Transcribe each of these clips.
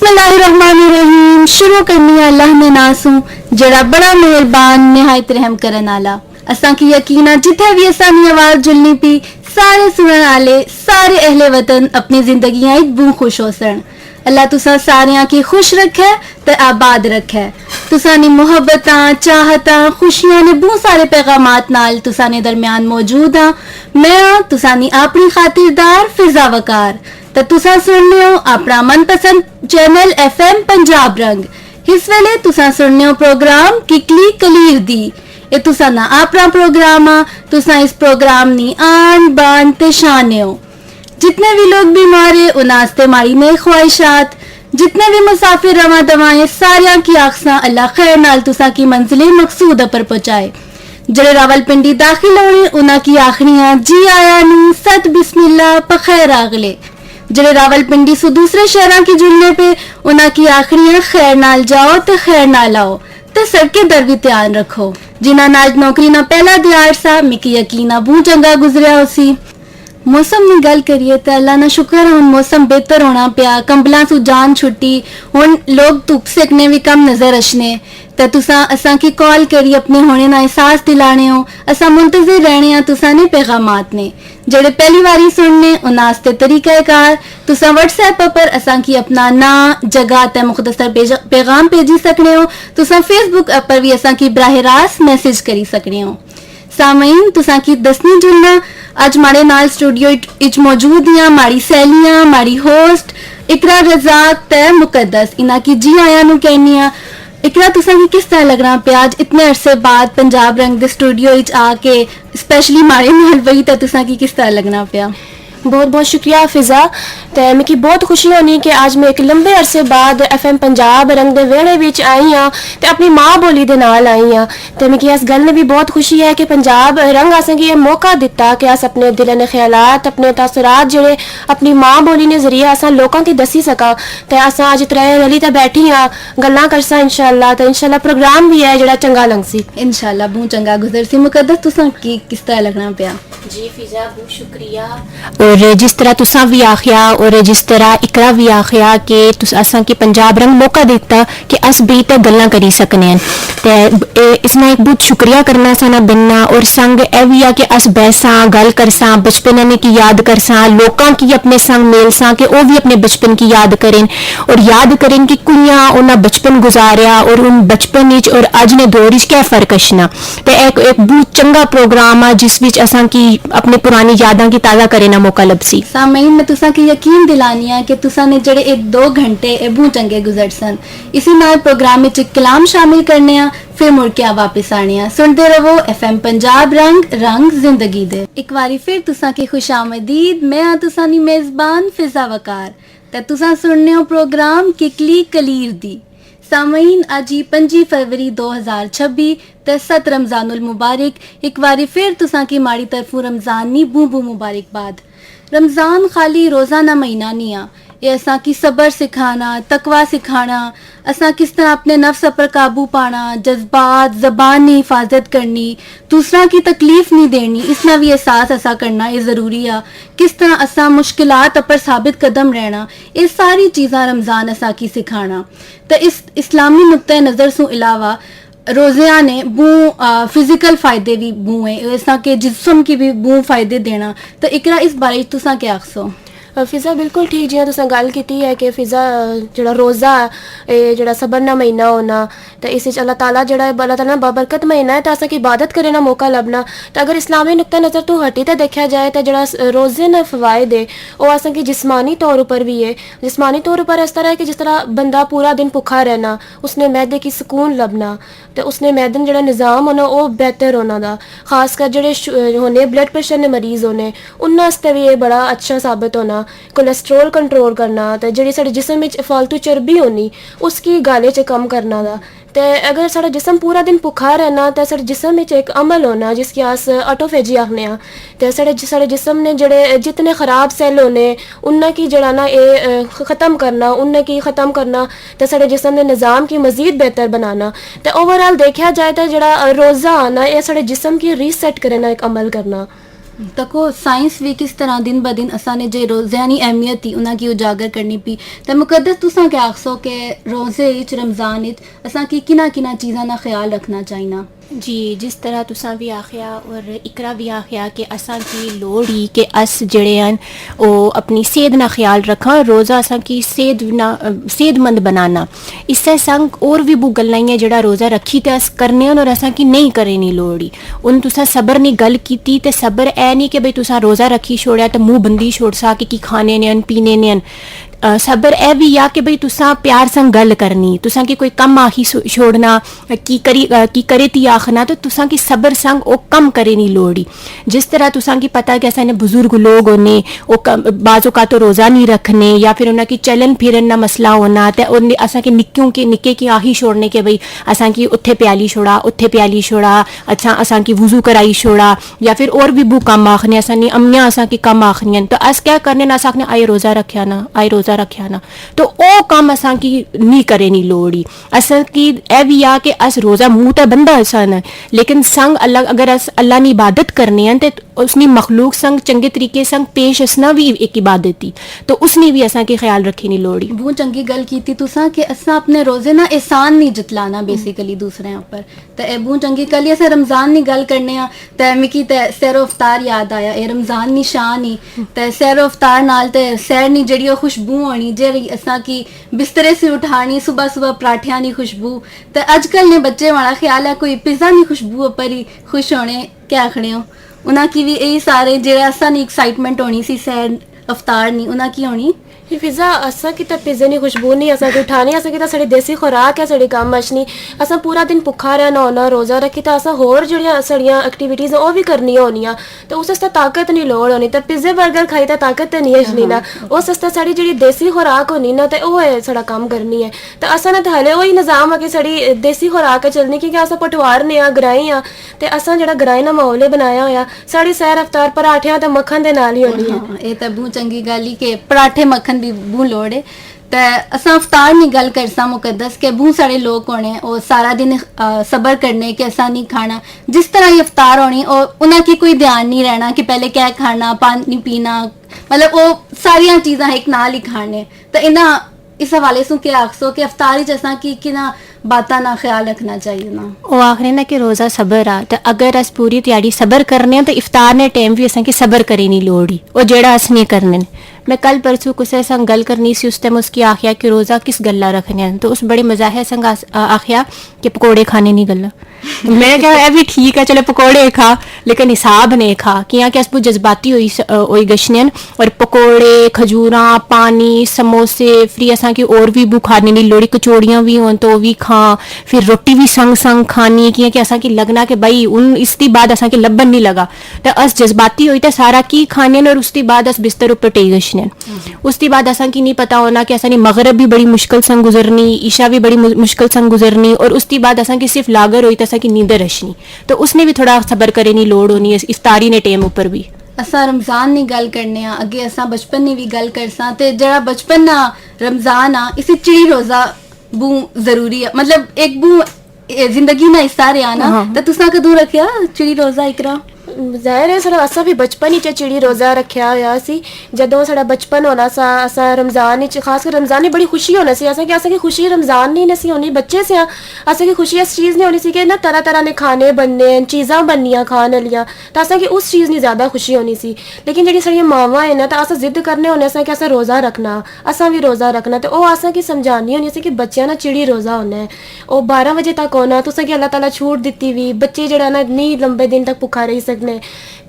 बिस्मिल्लाहिर्रहमानिर्रहीम। शुरू करनी है अल्लाह ने नासू जड़ा बड़ा मेहरबान निहायत रहम करन आला। असा की यकीना जिथे भी असानी आवाज जुलनी पी सारे सुनने आले सारे अहले वतन अपनी जिंदगियां बू खुश हो सन। अल्लाह तुसा सारियां की खुश रखे ते आबाद रखे। तुसा नी मुहब्बतां चाहतां खुशियां ने बू सारे पैगामात नाल तुसा ने दरम्यान मौजूद हाँ। मैं तुसा नी अपनी खातिरदार फिजा वकार तो तुसा सुन रहे हो अपना मनपसंद चैनल FM पंजाब रंग। इस वेले तुसा सुन रहे हो प्रोग्राम किकली कलीर दी। ये तुसा ना अपना प्रोग्राम आ, तुसा इस प्रोग्राम नी आन बान ते शाने हो। जितने भी लोग बीमार है उनास्ते मारी नई ख्वाहिशात, जितने भी मुसाफिर रवा दवाएं सारिया की आखसा अल्लाह खैर नाल तुसा की मंजिले मकसूद पर पहुंचाए। जड़े रावलपिंडी दाखिल होने उना की आखिरियां जी आया नी सत बिस्मिल्लाह पखैर आगले। जड़े रावलपिंडी से दूसरे शहर की जुड़ने पे उना की आखिरियां खैर नाल जाओ तो खैर नाल आओ तो सड़के दर भी ध्यान रखो। जिन्ना नाज नौकरी ना पहला दिहाड़ सा मिकी यकीना बू चंगा गुजरिया उसी। मौसम की गल करिए तो अल्लाह ना शुक्र है हुन मौसम बेहतर होना पिया, कंबलों सु जान छुट्टी, हुन लोग धुप सेकने भी कम नजर अशने। तो तुसा असा की कॉल करी अपने होने ना एहसास दिलाने हो। असा मुंतजिर रहने तुसा ने पैगामात ने जेड़े पहली बारी सुनने उनास्ते तरीकाकार तुसा व्हाट्सएप पर असा की अपना ना जगह ते मुख्तसर पैगाम भेजी सकने हो। तुसा फेसबुक पर भी असा की बराह रास्त मैसेज करी सकने हो। सामईन तुसा की दसनी जुलना अज माड़े नाल स्टूडियो इच मौजूद हैं माड़ी सहेलियां माड़ी होस्ट इकरा रजाक ते मुकद्दस। इना की जी आया नु कहनी आ। इकरा तुसा की किस तरह लगना पे आज इतने अरसे बाद पंजाब रंग दे स्टूडियो इच आके स्पेशली माड़े नाल वही तो तुसा की किस तरह लगना पिया? बहुत बहुत शुक्रिया फिजा। तो मिकी बहुत खुशी होनी कि आज मैं एक लंबे अरसे बाद FM पंजाब रंग दे वेड़े विच आई हाँ ते अपनी माँ बोली दे नाल आई हाँ। तो मिकी इस गल में भी बहुत खुशी है कि पंजाब रंग असें गी मौका दिता कि अस अपने दिल ने ख्यालात अपने तासुरात जेड़े अपनी माँ बोली ने जरिए अस लोगों की दसी सका। तो अस अज त्रै रली ते बैठी हाँ गल्लां करसा इंशाल्लाह। तो इंशाल्लाह प्रोग्राम भी है जेड़ा चंगा लंगसी इंशाल्लाह बू चंगा गुजर सी। मुकद्दस तुसा की किस तरह लगना पिया? जी फिजा बहुत शुक्रिया। और जिस तरह तुसा भी आखिया और जिस तरह इकरा भी आखिया कि असा की पंजाब रंग मौका दिता कि अस भी ते गल्लां करी सकने हैं। ते इसमें एक बहुत शुक्रिया करना साना बनना और संग ए भी आ कि अस बैसा गल करसा बचपन में की याद करसा लोकां की अपने संग मेलसा कि वो भी अपने बचपन की याद करें और याद करें कि कुइयां उन्हें बचपन गुजारिया और उन बचपन विच और अज ने दौर विच क्या फर्क अशना। ते एक बहुत चंगा प्रोग्राम आ जिस विच असा की अपने पुरानी यादां की ताज़ा करे ना मौका लभसी। सामईन मैं तुसा की यकीन दिलानी है कि तुसा ने जड़े एक दो घंटे बू चंगे गुजर सन। इसी नाल प्रोग्राम में कलाम शामिल करने आ फिर मुड़ के वापस आने आ। सुनते रहो FM पंजाब रंग रंग जिंदगी दे। एक बारी फिर तुसा की खुशामदीद। मैं आ तुसा नी मेजबान फिजा वकार ते तुसा सुनने हो प्रोग्राम किकली कलीर दी। सामईन अज 5 फरवरी 2026 ते 7 रमजानुल मुबारक। एक बारी फिर तुसा की माड़ी तरफू रमजान नी बू बू मुबारकबाद। रमजान खाली रोजाना महीना नहीं आ, ये असा की सबर सिखाना तकवा सिखाना असा किस तरह अपने नफ्स पर काबू पाना जज्बात जबान की हिफाजत करनी दूसरा की तकलीफ नहीं देनी इसना भी एहसास असा करना ये जरूरी आ। किस तरह असा मुश्किलात पर साबित कदम रहना ये सारी चीज़ा रमजान असा की सिखाना। तो इस इस्लामी नुक्ते नज़र से अलावा रोज़िया ने बू फिजिकल फायदे भी बू है ऐसा के जिस्म की भी बू फायदे देना। तो इकरा इस बारे तुसा क्या आखसो? फिजा बिल्कुल ठीक जियां तुसें गल कीती है कि फिजा जेड़ा रोज़ा जेड़ा सबरना महीना होना तो इस अल्लाह ताला जेड़ा अल्लाह ताला बाबरकत महीना है तो असें इबादत करे ना मौका लभना। तो अगर इस्लामी नुक्ता नज़र तो हटी तो देखा जाए तो जेड़ा रोज़े ने फवायद है वो असें कि जिस्मानी तौर पर भी है। जिस्मानी तौर पर इस तरह है कि जिस तरह बंदा पूरा दिन भुखा रहना उसने मैदे की सुकून लभना तो उसने मैदन जेड़ा निज़ाम होना वो बेहतर होना दा खासकर जेड़े होने ब्लड प्रेशर ने मरीज़ होने उन्होंने भी ये बड़ा अच्छा साबित होना। कोलेस्ट्रोल कंट्रोल करना तो जी साढ़े जिसम में फालतू चर्बी होनी उसकी गाले च कम करना दा। तो अगर साढ़ा जिसम पूरा दिन भुखा रहना तो साढ़े जिसम में एक अमल होना जिसकी अस ऑटोफेजी आखने तो साढ़े जिसम ने जड़े जितने ख़राब सेल होने उन्ना की जड़ा ना ये ख़त्म करना उन्ना की ख़त्म करना तो साढ़े जिसम ने निज़ाम की मज़ीद बेहतर बनाना। तो ओवरऑल देखा जाए तो जड़ा रोज़ा आना ये साढ़े जिसम की रीसेट करना एक अमल करना। तको साइंस भी किस तरह दिन ब दिन असाने जे रोज़ानी अहमियत थी उना की उजागर करनी पी ते मुकद्दस तुसा के आखसो के रोज़े इच रमज़ान इच असा की किना किना चीज़ां दा ख्याल रखना चाहिए। जी, जिस तरह तुसां भी आखिया और इकरा भी आखिया कि असां की लोड़ ही कि अस जड़े हैं वो अपनी सेहत ना ख्याल रखा, रोज़ा असां की सेहत ना सेहतमंद बनाना। इससे संग और भी बू गल्लां हैं जड़ा रोज़ा रखी ते अस करने और असां की नहीं करे नहीं लोड़ ही। उन तुसां सबर नी गल कीती ते सबर ऐ नहीं कि भाई तुसां रोज़ा रखी छोड़िया ते मुंह बंदी छोड़ सा कि खाने ने पीने ने सबर ए भी या कि भाई तुसां प्यार संग गल करनी, तुसां की कोई कम आखी छोड़ना की करे ती आखना तो तुसां की सबर संग ओ कम करे नहीं लोड़ी। जिस तरह तुसां की पता कि असां ने बुजुर्ग लोग होने ओ बाजों का तो रोज़ा नहीं रखने या फिर उन्हें की चलन फिरन ना मसला होना ते उन्हें असां के निक्के की आही छोड़ने के भाई असां की उत्थे प्याली छोड़ा अच्छा असां की वुजू कराई छोड़ा या फिर और भी बू कम आखने असां नी अम्मियां असां की कम आखनियां तो अस क्या करने ना असां आए रोज़ा रखिया ना तो ओ कम असां की नहीं करे नहीं लोड़ी। असां की ए भी आ कि अस रोज़ा मुंह ते बंदा असन लेकिन संग अल्लाह अगर अस अल्लाह की इबादत करने हैं तो उसनी मखलूक संग चंगे तरीके संग पेश असना भी एक इबादत थी तो उसने भी असां की ख्याल रखी नहीं लोड़ी। वो चंगी गल की थी तुसा कि असा अपने रोजे ना एहसान नहीं जतलाना बेसिकली दूसरे ऊपर ते ए बू चंगी कल अस रमजान नी गल करने आ ते मिकी ते सैरो इफ्तार याद आया ए रमजान नी शान ही ते सैरो इफ्तार नाल ते सैर नी जड़ी ओ खुशबू होनी जेड़ी असा की बिस्तरे से उठानी सुबह सुबह पराठियां नी खुशबू ते अजकल ने बच्चे वाला ख्याल है कोई पिज्जा नी खुशबू ऊपर ही खुश होने क्या आखने हो उना की भी यही सारे जेड़ा असा नी एक्साइटमेंट होनी सी सैर अवतार नी उना की होनी फिजा असा की तो पिज्जे की खुशबू नहीं असा की उठानी असा की तो साड़ी देसी खुराक है साड़ी कम अचनी असा पूरा दिन भुखा रहना होना रोज़ा रखी तो असा होर जड़ियां साड़ियां एक्टिविटीज़ वो भी करनियां होनियां तो उस आस्तै ताकत नहीं लोड़ होनी तो पिज्जे बर्गर खाई तो ताकत तो नहीं अचनी ना उस आस्तै साड़ी जी देसी खुराक होनी ना तो वो है साड़ा कम करनी है तो असा ना तो हले वही निज़ाम है कि साड़ी देसी खुराक है चलनी क्योंकि अस पटवार ने ग्राई हाँ तो असा जो ग्राई ना माहौल बनाया होया साड़ी सैर अवतार पराठियां तो मक्खन के नाल ही होनी है। ये तो बहुत चंगी गल ही कि पराठे मक्खन भी बू लोड़ है ते असां अवतार नी गल करसा मुकद्दस के बहुत सारे लोग होने और सारा दिन सबर करने के असा नहीं खाना जिस तरह ये अवतार होनी और उन्हें की कोई ध्यान नहीं रहना कि पहले क्या खाना पानी पीना मतलब वो सारिया चीज़ां एक नाल ही खाने तो इन्ना इस हवाले से क्या आखसो कि अवतारी जैसा की किना बाता ना ख्याल रखना चाहिए ना वो आखने ना कि रोज़ा सबर आ तो अगर अस पूरी तैयारी सबर करने तो इफ्तार ने टाइम भी असें की सबर करे नहीं लोड़ी और जेड़ा अस नहीं करने मैं कल परसों कुछ संग गल करनी सी उस टाइम उसकी आखिया कि रोज़ा किस गल्ला रखने तो उस बड़े मजाक संग आखिया कि पकौड़े खाने नहीं गल्ला मैं क्या है भी ठीक है चलो पकौड़े खा लेकिन हिसाब ने खा कि अस बहुत जज्बाती होई गशने और पकौड़े खजूरा पानी समोसे फ्री असा की और भी बू खाने नहीं लोड़ी कचौड़ियाँ भी हों तो भी खा फिर रोटी भी संग संग खानी कि असा की लगना कि भाई उन इसकी बाद असा की लब्बन नहीं लगा तो अस जज्बाती होई तो सारा की खाने और उसके बाद अस बिस्तर उपर टेई गशने उसके बाद असा की नहीं पता होना कि असा ने मगरब भी बड़ी मुश्किल संग गुजरनी ईशा भी बड़ी मुश्किल संग गुजरनी और उसके बाद असा की सिर्फ लागर हुई तो असा की नींदर रशनी तो उसने भी थोड़ा सबर करे नहीं लोड़ होनी इफ्तारी ने टाइम ऊपर भी असा रमजान नी गल करने आ अगे असा बचपन नी भी गल करसा ते जरा बचपन ना रमजान आ इसी चिड़ी रोजा बू जरूरी है मतलब एक बू जिंदगी ना हिस्सा रहा ना तो तुसा कदू रखिया चिड़ी रोजा इकरा ज़ाहिर है साढ़ा असा भी बचपन ही चिड़ी रोज़ा रखा होया सी जदों साढ़ा बचपन होना सा असा रमज़ान खास कर रमज़ान बड़ी खुशी होना सी असा कि खुशी रमज़ान नहीं नसी होनी बच्चे से असा की खुशी इस चीज़ नहीं होनी सी कि ना तरह तरह ने खाने बनने चीज़ां बननियां खाने वालियां तो असा की उस चीज़ नहीं ज़्यादा खुशी होनी सी लेकिन जी साड़ियां मावां है ना तो अस जिद करने होने असा कि असा रोज़ा रखना असा भी रोज़ा रखना तो वह असा की समझानी होनी सी कि बच्चों ना चिड़ी रोज़ा होना है वह 12 बजे तक होना तुसें कि अल्लाह ताला छूट दी हुई बच्चे जरा ना नहीं लंबे दिन तक भुखा रही सकने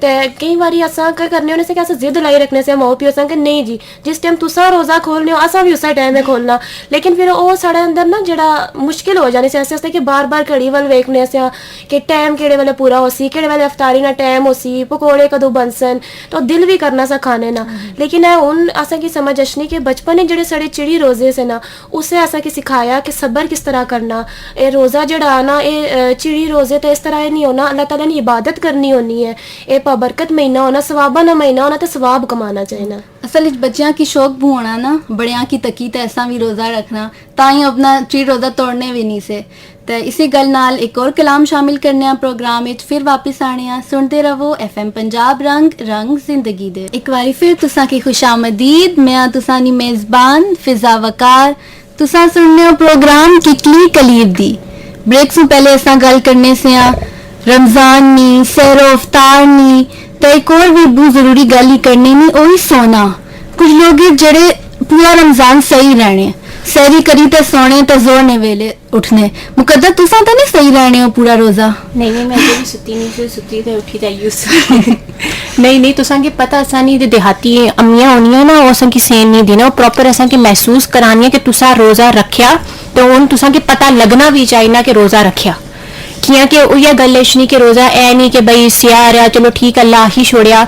ते कई बारी असा क्या करने होने से कि अस जिद लाई रखने से माओ प्यो कि नहीं जी जिस टाइम तुसा रोज़ा खोलने हो असा भी उस टाइम में खोलना लेकिन फिर वो साढ़े अंदर ना जरा मुश्किल हो जानी ऐसे कि बार बार घड़ी वाल वेखने से कि टाइम केड़े वेले पूरा हो सी केड़े वेले अफ्तारी ना टाइम हो सी पकौड़े कदों बनसन तो दिल भी करना सा खाने ना लेकिन हुन असा की समझ अचनी कि बचपन में जेड़े साढ़े चिड़ी रोज़े से ना उसे असा की सिखाया कि सबर किस तरह करना ये रोज़ा जड़ा ना ये चिड़ी रोज़े तो इस तरह नहीं होना अल्लाह ताला ने इबादत करनी होनी है ये बरकत महीना होना सवाबा ना महीना होना तो सवाब कमाना चाहिए असल बच्चों की शौक भी होना ना बड़िया की तकी तो ऐसा भी रोज़ा रखना ताई अपना चिड़ी रोज़ा तोड़ने भी नहीं से ਤੇ ਇਸੇ ਗੱਲ ਨਾਲ ਇੱਕ ਹੋਰ ਕਲਾਮ ਸ਼ਾਮਿਲ ਕਰਨੇ ਆ ਪ੍ਰੋਗਰਾਮ ਵਿੱਚ, ਫਿਰ ਵਾਪਸ ਆਣੇ ਆ। ਸੁਣਦੇ ਰਹੋ FM ਪੰਜਾਬ ਰੰਗ ਜ਼ਿੰਦਗੀ ਦੇ। ਇੱਕ ਵਾਰੀ ਫਿਰ ਤੁਸਾਂ ਕੀ ਖੁਸ਼ਾਮਦੀਦ। ਮੈਂ ਤੁਸਾਂ ਦੀ ਮੇਜ਼ਬਾਨ ਫਿਜ਼ਾ वकार। तुसा सुनने हो प्रोग्राम किकली कलीब दी। ब्रेक से पहले असा गल करने से रमजान नी, सहरो अफ्तार नी, तो एक और भी बहुत जरूरी गल ही करनी नी, वही सोना। कुछ लोग जड़े पूरा रमजान सही रहने, सहरी करी तो सोने तो जोरने वेले उठने। मुकद्दर तुसा तो नहीं सही रहने हो पूरा रोजा? नहीं मैं जो भी सुती नहीं फिर सुती तो उठी जाइए नहीं तुसा की पता असा नहीं ते देहाती अम्मियां होनियां ना, असा की सेन नहीं देना, प्रॉपर असा की महसूस करानी है कि तुसा रोजा रखिया, तो उन तुसा की पता लगना भी चाहिए ना कि रोजा रखिया। किया कि उह गल नहीं कि रोजा ऐ नहीं कि बई सिया रहा चलो ठीक अल्लाह ही छोड़िया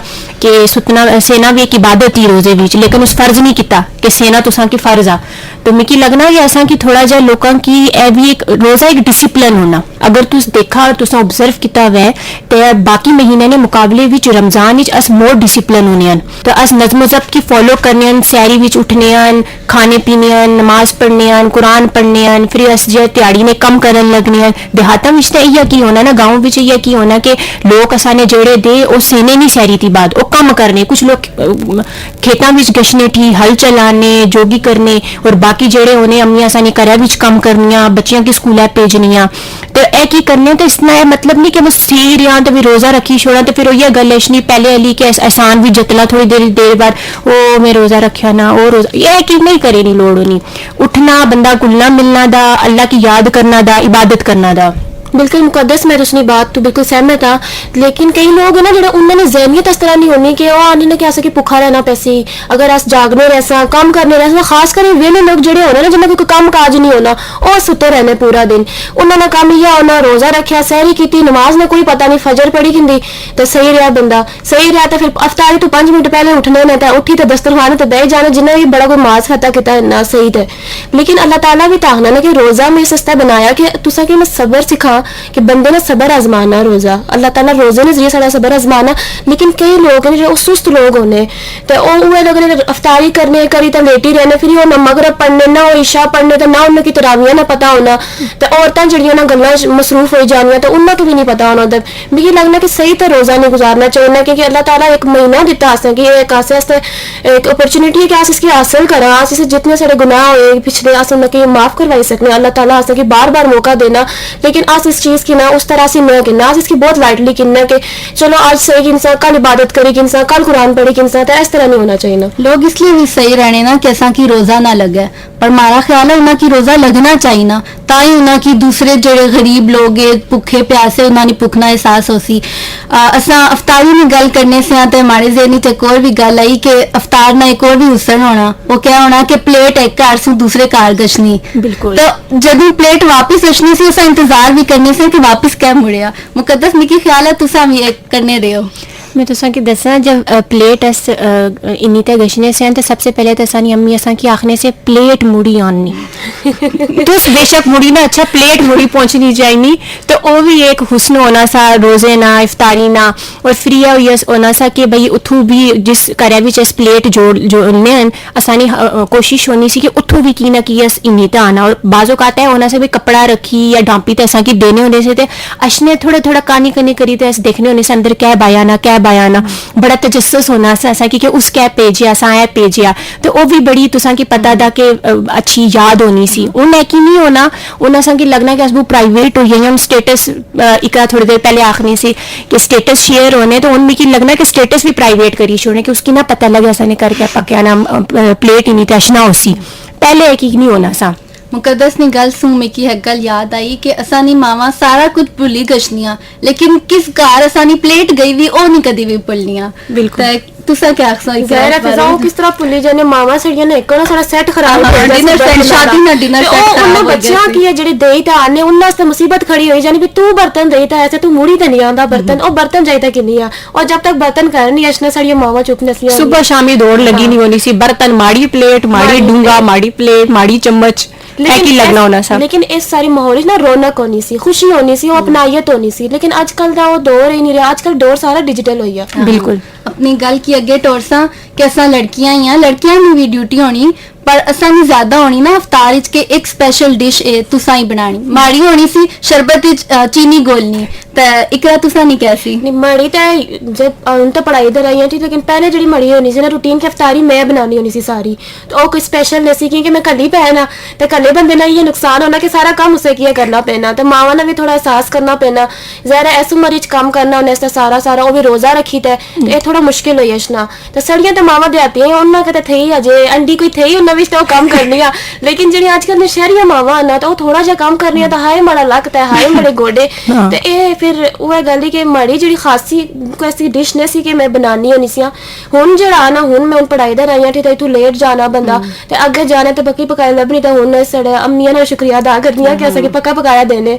कि सुतना सेना भी एक इबादत ही रोजे बीच, लेकिन उस फर्ज नहीं किया कि सेना तुसा की फर्ज आ। तो मिकी लगना कि असा की थोड़ा जा लोगों की ए भी एक रोजा एक डिसिप्लिन होना। अगर तुस देखा और तुसा ऑब्जर्व किया हुआ है तो बाकी महीने ने मुकाबले विच रमजान विच अस मोर डिसिप्लिन होने हैं, तो अस नज़्म ज़ब्त की फॉलो करने हैं, सैरी विच उठने हैं, खाने पीने हैं, नमाज पढ़ने हैं, कुरान पढ़ने हैं, फिर अस जो त्याड़ी ने कम करन लगने हैं। देहातां विच तो इ'यै की होना ना, गाँव विच इ'यै की होना कि लोग असाने जेड़े दे ओ सेने नहीं सैरी थी बाद ओ कम करने, कुछ लोग खेतां विच गशने ठी, हल चलाने, जोगी करने, और बाकी जेड़े होने अम्मियां सानी घरै विच कम करनियां, बच्चियां की स्कूलै भेजनियां। तो ए की करने तो इसना मतलब नहीं कि मैं सी रहा तो भी रोजा रखी छोड़ा, तो फिर वही गल नहीं पहले अली के एहसान भी जतला थोड़ी देर बाद ओ मैं रोजा रखा ना ओ रोजा, ये की नहीं करे नहीं लोड़ नहीं। उठना बंदा घुलना मिलना दा, अल्लाह की याद करना दा, इबादत करना दा। बिल्कुल मुकद्दस, मैं तुसनी बात तो बिल्कुल सहमत हाँ, लेकिन कई लोग है ना जो उन्होंने जहनीत इस तरह नहीं होनी कि आने कि अस कि भुखा रहना पैसी, अगर अस जागने रहसा काम करने रहसा, खास कर वेले लोग जोड़े होने ना जिन्हें कोई काम काज नहीं होना, और सुते रहने पूरा दिन, उन्होंने काम इया होना रोजा रखा, सहरी की, नमाज ने कोई पता नहीं, फजर पढ़ी कि तो सही रहा बंदा, सही रहा तो फिर अफ्तारी तो 5 मिनट पहले उठने ने तो उठी तो दस्तरखाने तो बह जाना, जिन्हें भी बड़ा कोई माज खाता किता इन्ना सही थे। लेकिन अल्लाह ताला भी ताकना ना कि रोजा में सस्ता बनाया कि तुसा कि मैं सबर सिखा कि बंदे ने सबर आजमाना, रोजा अल्लाह ताला रोजे ने जरिए सारा सबर आजमाना। लेकिन कई लोग हैं जो सुस्त लोग होने तो वो लोग अफ्तारी करने करी तो लेटी रहने, फिर वो मगरब पढ़ने ना ईशा पढ़ने तो ना उन्हें तरावियां ना पता होना, तो औरतां जड़ियां ना गल्लां मसरूफ हो जानियां तो उन्हें भी नहीं पता होना। उधर मिगी लगना कि सही तो रोजा नहीं गुजारना चाहिए, क्योंकि अल्लाह ताला एक महीना दिता असें कि एक आस्ते एक अपॉर्चुनिटी है कि अस इसकी हासिल करा, अस इसे जितने सारे गुनाह होए पिछले अस उन्हें माफ करवाई सकने। अल्लाह ताला असें कि बार बार मौका देना, लेकिन अस इस चीज की ना उस तरह से न गिनना, अस इसकी बहुत लाइटली गिनना कि चलो आज सही कि इंसान कल इबादत करे कि इंसान कल कुरान पढ़े कि इंसान, तो इस तरह नहीं होना चाहिए ना। लोग इसलिए भी सही रहने ना कि असा की रोजा ना लगे, पर मारा ख्याल है उन्हें की रोजा लगना चाहिए ना, ताई उन्हें की दूसरे जेड़े गरीब लोग भुखे प्यासे उन्हें भुखना एहसास हो सी। असा अफ्तारी में गल करने से आते हमारे ज़हनी च एक और भी गल आई कि अफ्तार ना एक और भी हुसन होना, वो क्या होना कि प्लेट एक घर से दूसरे घर गशनी, बिल्कुल। तो जब प्लेट वापस गशनी से उसा इंतजार भी करने से कि वापस क्या मुड़िया। मुकद्दस मिकी ख्याल है तुसा भी एक करने रहे हो। मैं तुसा की दसा जब प्लेट अस इन्नी ते गशने से तो सबसे पहले तो सानी अम्मी असा की आखने से प्लेट मुड़ी आनी तो बेशक मुड़ी ना अच्छा प्लेट मुड़ी पहुंचनी चाहिए, तो वो भी एक हुस्न होना सा रोजे ना इफ्तारी ना, और फ्री होना सा कि भाई उथू भी जिस घरै विच अस प्लेट जोड़ने असानी कोशिश होनी सी कि उथू भी की ना की अस इन्नी ते आना, और बाजो कहता है होना से भी कपड़ा रखी या डांपी तो असा की देने होने से ते अशने थोड़ा थोड़ा कानी कनी करी तो अस देखने होने से अंदर क्या बयाना क्या बयाना, बड़ा तजस्सुस होना सा कि उस क्या भेजिया सा ऐ भेजिया, तो वो भी बड़ी तुसा की पता दा कि अच्छी याद होनी सी। उन्हें की नहीं होना, उन्हें सा कि लगना कि अस वो प्राइवेट हो गए हम स्टेटस इकरा थोड़ी देर पहले आखनी सी कि स्टेटस शेयर होने, तो उनमें की लगना कि स्टेटस भी प्राइवेट करी छोड़ने कि उसकी ना पता लगे असा ने करके पक्या ना प्लेट ही नहीं तशना होसी, पहले एक ही नहीं होना सा। मुकद्दस ने गल सुन में की है गल याद आई कि असानी मावा सारा कुछ भुली गशनिया, लेकिन किस घर असानी प्लेट गई भी ओ नहीं कदी भी भुलनिया। बिल्कुल तुसा क्या आखसो ज़ाहिर है फिजाओ किस तरह भुली जाने मावा सड़ियां ने एक ना सारा सेट खराब हो गया डिनर सेट शादी ना डिनर सेट उन्हें खराब हो बच्चियां की है जेडी देई ते आने उन्हें वास्ते मुसीबत खड़ी होई जानी भी तू बर्तन देई ते ऐसे तू मुड़ी ते नहीं आंदा बर्तन, और बर्तन जाईता कि नहीं आ, और जब तक बर्तन कर नहीं अशने साड़ियां मावा चुकने सी सुबह शामी दौड़ लगी नहीं होनी सी, बर्तन माड़ी प्लेट माड़ी डूंगा माड़ी प्लेट माड़ी चम्मच लगना होना सा। लेकिन इस सारी माहौल ना रौनक होनी सी, खुशी होनी सी, अपनायत होनी सी, लेकिन आजकल दा वो दौर ही नहीं रहा, आजकल दौर सारा डिजिटल हो गया। बिल्कुल अपनी गल की अगे टोरसा कि असा लड़कियां ही हैं, लड़कियां की भी ड्यूटी होनी, पर असा नहीं ज्यादा होनी ना अवतार विच के एक स्पेशल डिश तुसा ही बनानी माड़ी होनी सी शरबत विच चीनी घोलनी ते इकरा तुसा नहीं कैसी नहीं मड़ी तो जब हम तो पढ़ाई दे रही थी लेकिन पहले जी मड़ी होनी सी ना रूटीन की अफ्तारी मैं बनानी होनी सी सारी तो वो कोई स्पेशल नहीं सी क्योंकि मैं कली पैना तो कले बंदे ना ये नुकसान होना कि सारा काम उसे किया करना पैना तो मावा ने भी थोड़ा एहसास करना पैना ज़रा इस उम्र च काम करना उन्हें सारा सारा वो भी रोज़ा रखी थे तो ये थोड़ा मुश्किल हुई ना तो सड़ियाँ तो मावा देती हैं उन्होंने कहते थे ही अजे अंडी कोई थे ही उन्हें भी तो काम करनी है लेकिन जी आजकल ने शहरिया मावा ना तो वो थोड़ा जहा काम करनी तो हाय माड़ा लगता है हाय बड़े गोडे तो ये फिर वो गल ही कि माड़ी जी खासी कोई ऐसी डिश नहीं सी कि मैं बनानी होनी सी हुन जड़ा ना हुन मैं पढ़ाई दे रही थी तो तू लेट जाना बंदा तो अगे जाना तो पक्की पकाई लभनी तो हुन साढ़े अम्मियां ने शुक्रिया अदा करनी कि असें पक्का पकाया देने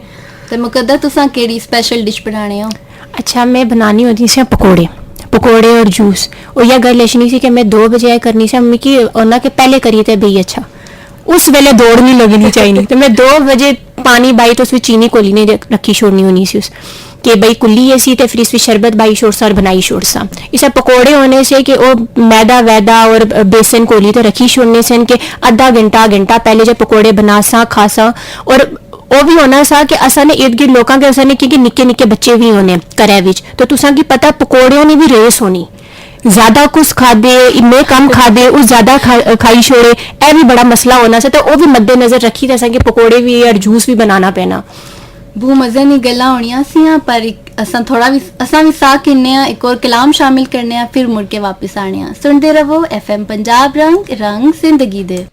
ते मुकद्दर तुसा केड़ी स्पेशल डिश बनाने हो अच्छा मैं बनानी होती सी पकौड़े पकौड़े और जूस और यह गल ऐसी सी कि मैं 2 बजे करनी सी मिकी उन्ना के पहले करी ते बई अच्छा उस वेले दौड़ नहीं लगनी चाहिए तो मैं 2 बजे पानी बाई तो उसमें चीनी कोली नहीं रखी छोड़नी होनी सी उस कि भाई कुल्ली ऐसी तो फिर इसमें शरबत बाई छोड़सा और बनाई छोड़सा इसे पकौड़े होने से कि वो मैदा वैदा और बेसन कोली तो रखी छोड़ने से कि आधा घंटा पहले जब पकौड़े बनासा खासा और वो भी होना सा कि असा ने इर्द गिर्द लोगों के असा ने क्योंकि निक्के निक्के बच्चे भी होने घरै विच तो तुसा की पता पकौड़ियों ने भी रेस होनी ज्यादा कुछ खादे इन्ने कम खादे उस ज्यादा खाई छोड़े ए भी बड़ा मसला होना सा तो वो भी मद्देनजर रखी जैसा कि पकौड़े भी और जूस भी बनाना पैना बू मजे नी गल्लां होनियां सियां पर असा थोड़ा भी असा भी साथ किन्ने एक और कलाम शामिल करने फिर मुड़ के वापस आने सुनते रहो FM पंजाब रंग रंग जिंदगी दे